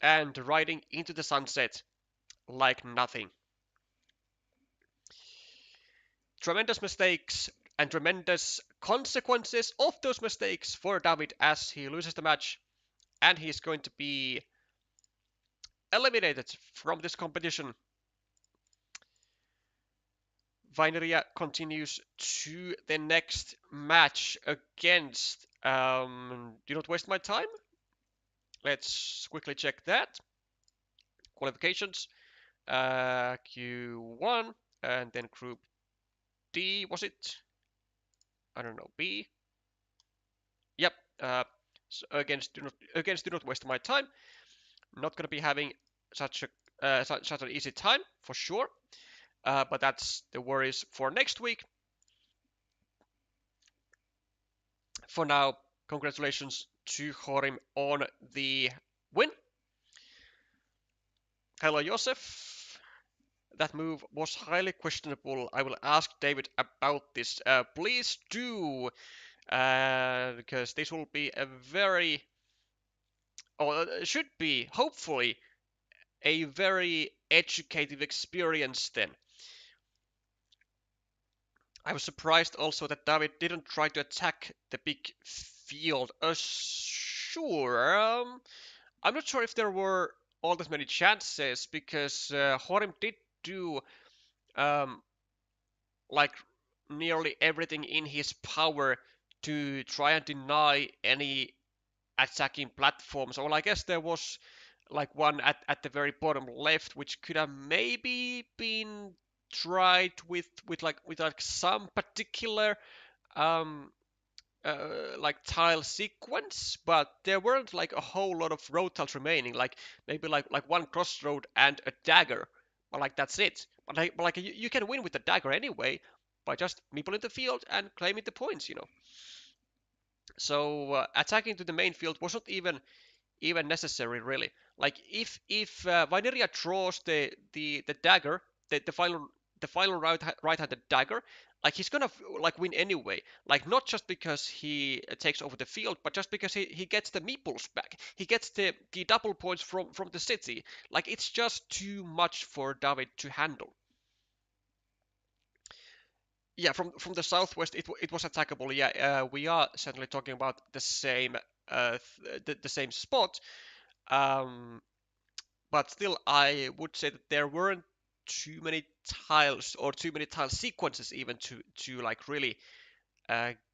and riding into the sunset like nothing. Tremendous mistakes and tremendous consequences of those mistakes for David as he loses the match, and he's going to be eliminated from this competition. Vainiria continues to the next match against. Do not waste my time. Let's quickly check that. Qualifications. Q1 and then Group D, was it? I don't know. B. Yep. So against do not waste my time. Not gonna be having such an easy time for sure. But that's the worries for next week. For now, congratulations to Jorim on the win. Hello, Joseph. That move was highly questionable. I will ask David about this. Please do, because this will be a very, or should be, hopefully, a very educative experience then. I was surprised also that David didn't try to attack the big field. Sure. I'm not sure if there were all that many chances because Jorim did do like nearly everything in his power to try and deny any attacking platforms. Well, I guess there was like one at the very bottom left, which could have maybe been tried with like some particular um like tile sequence, but there weren't like a whole lot of road tiles remaining. Like maybe like one crossroad and a dagger, but like that's it. But you can win with the dagger anyway by just meepling the field and claiming the points, you know. So attacking to the main field wasn't even necessary really. Like if Vainiria draws the dagger, the final right-handed dagger, like he's gonna like win anyway. Like not just because he takes over the field, but just because he gets the meeples back. He gets the double points from the city. Like it's just too much for David to handle. Yeah, from the southwest, it was attackable. Yeah, we are certainly talking about the same the same spot. Um, but still, I would say that there weren't too many tiles or too many tile sequences even to like really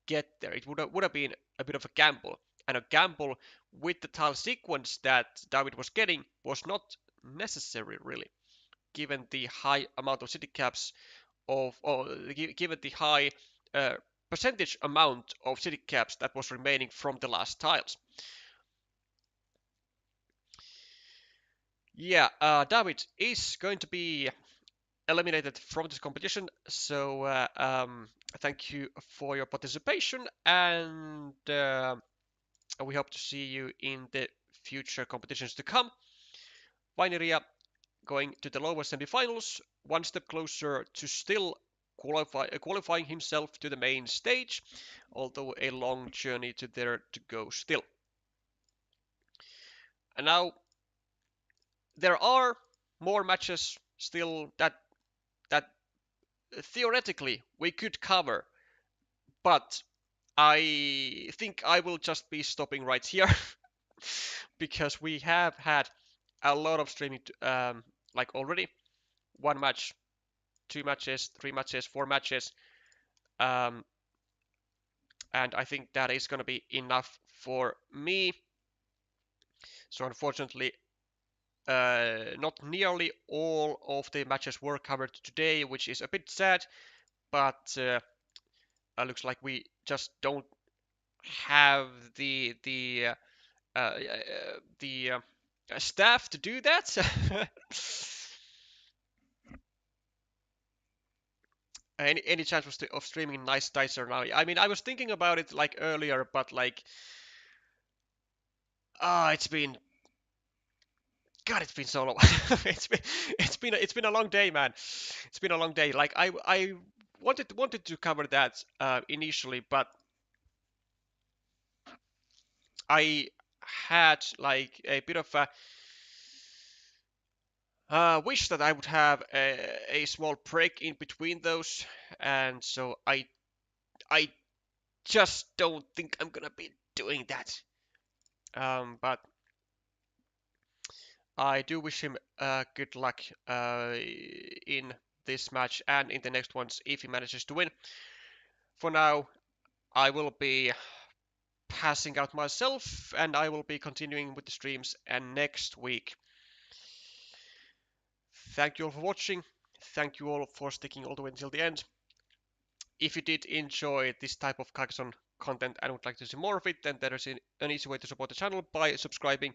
get there. It would have been a bit of a gamble, and a gamble with the tile sequence that David was getting was not necessary really, given the high amount of city caps or given the high uh, percentage amount of city caps that was remaining from the last tiles. Yeah, David is going to be eliminated from this competition. So thank you for your participation, and we hope to see you in the future competitions to come. Vainiria going to the lower semifinals, one step closer to still qualifying himself to the main stage, although a long journey to there to go still. And now there are more matches still that theoretically we could cover, but I think I will just be stopping right here because we have had a lot of streaming, like already one match, two matches, three matches, four matches, um, and I think that is going to be enough for me. So unfortunately, not nearly all of the matches were covered today, which is a bit sad, but looks like we just don't have the staff to do that. Any chance of streaming nice dicer now? I mean, I was thinking about it like earlier, but like, it's been God, it's been so long. It's been a long day, man. It's been a long day. Like I wanted to cover that initially, but I had like a bit of a wish that I would have a small break in between those, and so I just don't think I'm gonna be doing that. But I do wish him good luck in this match and in the next ones if he manages to win. For now, I will be passing out myself and I will be continuing with the streams and next week. Thank you all for watching. Thank you all for sticking all the way until the end. If you did enjoy this type of Carcassonne content and would like to see more of it, then there is an easy way to support the channel by subscribing,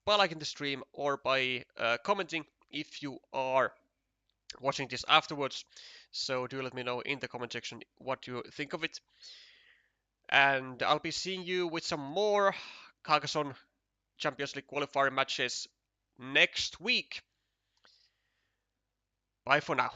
by liking the stream, or by commenting if you are watching this afterwards. So do let me know in the comment section what you think of it. And I'll be seeing you with some more Carcassonne Champions League qualifier matches next week. Bye for now.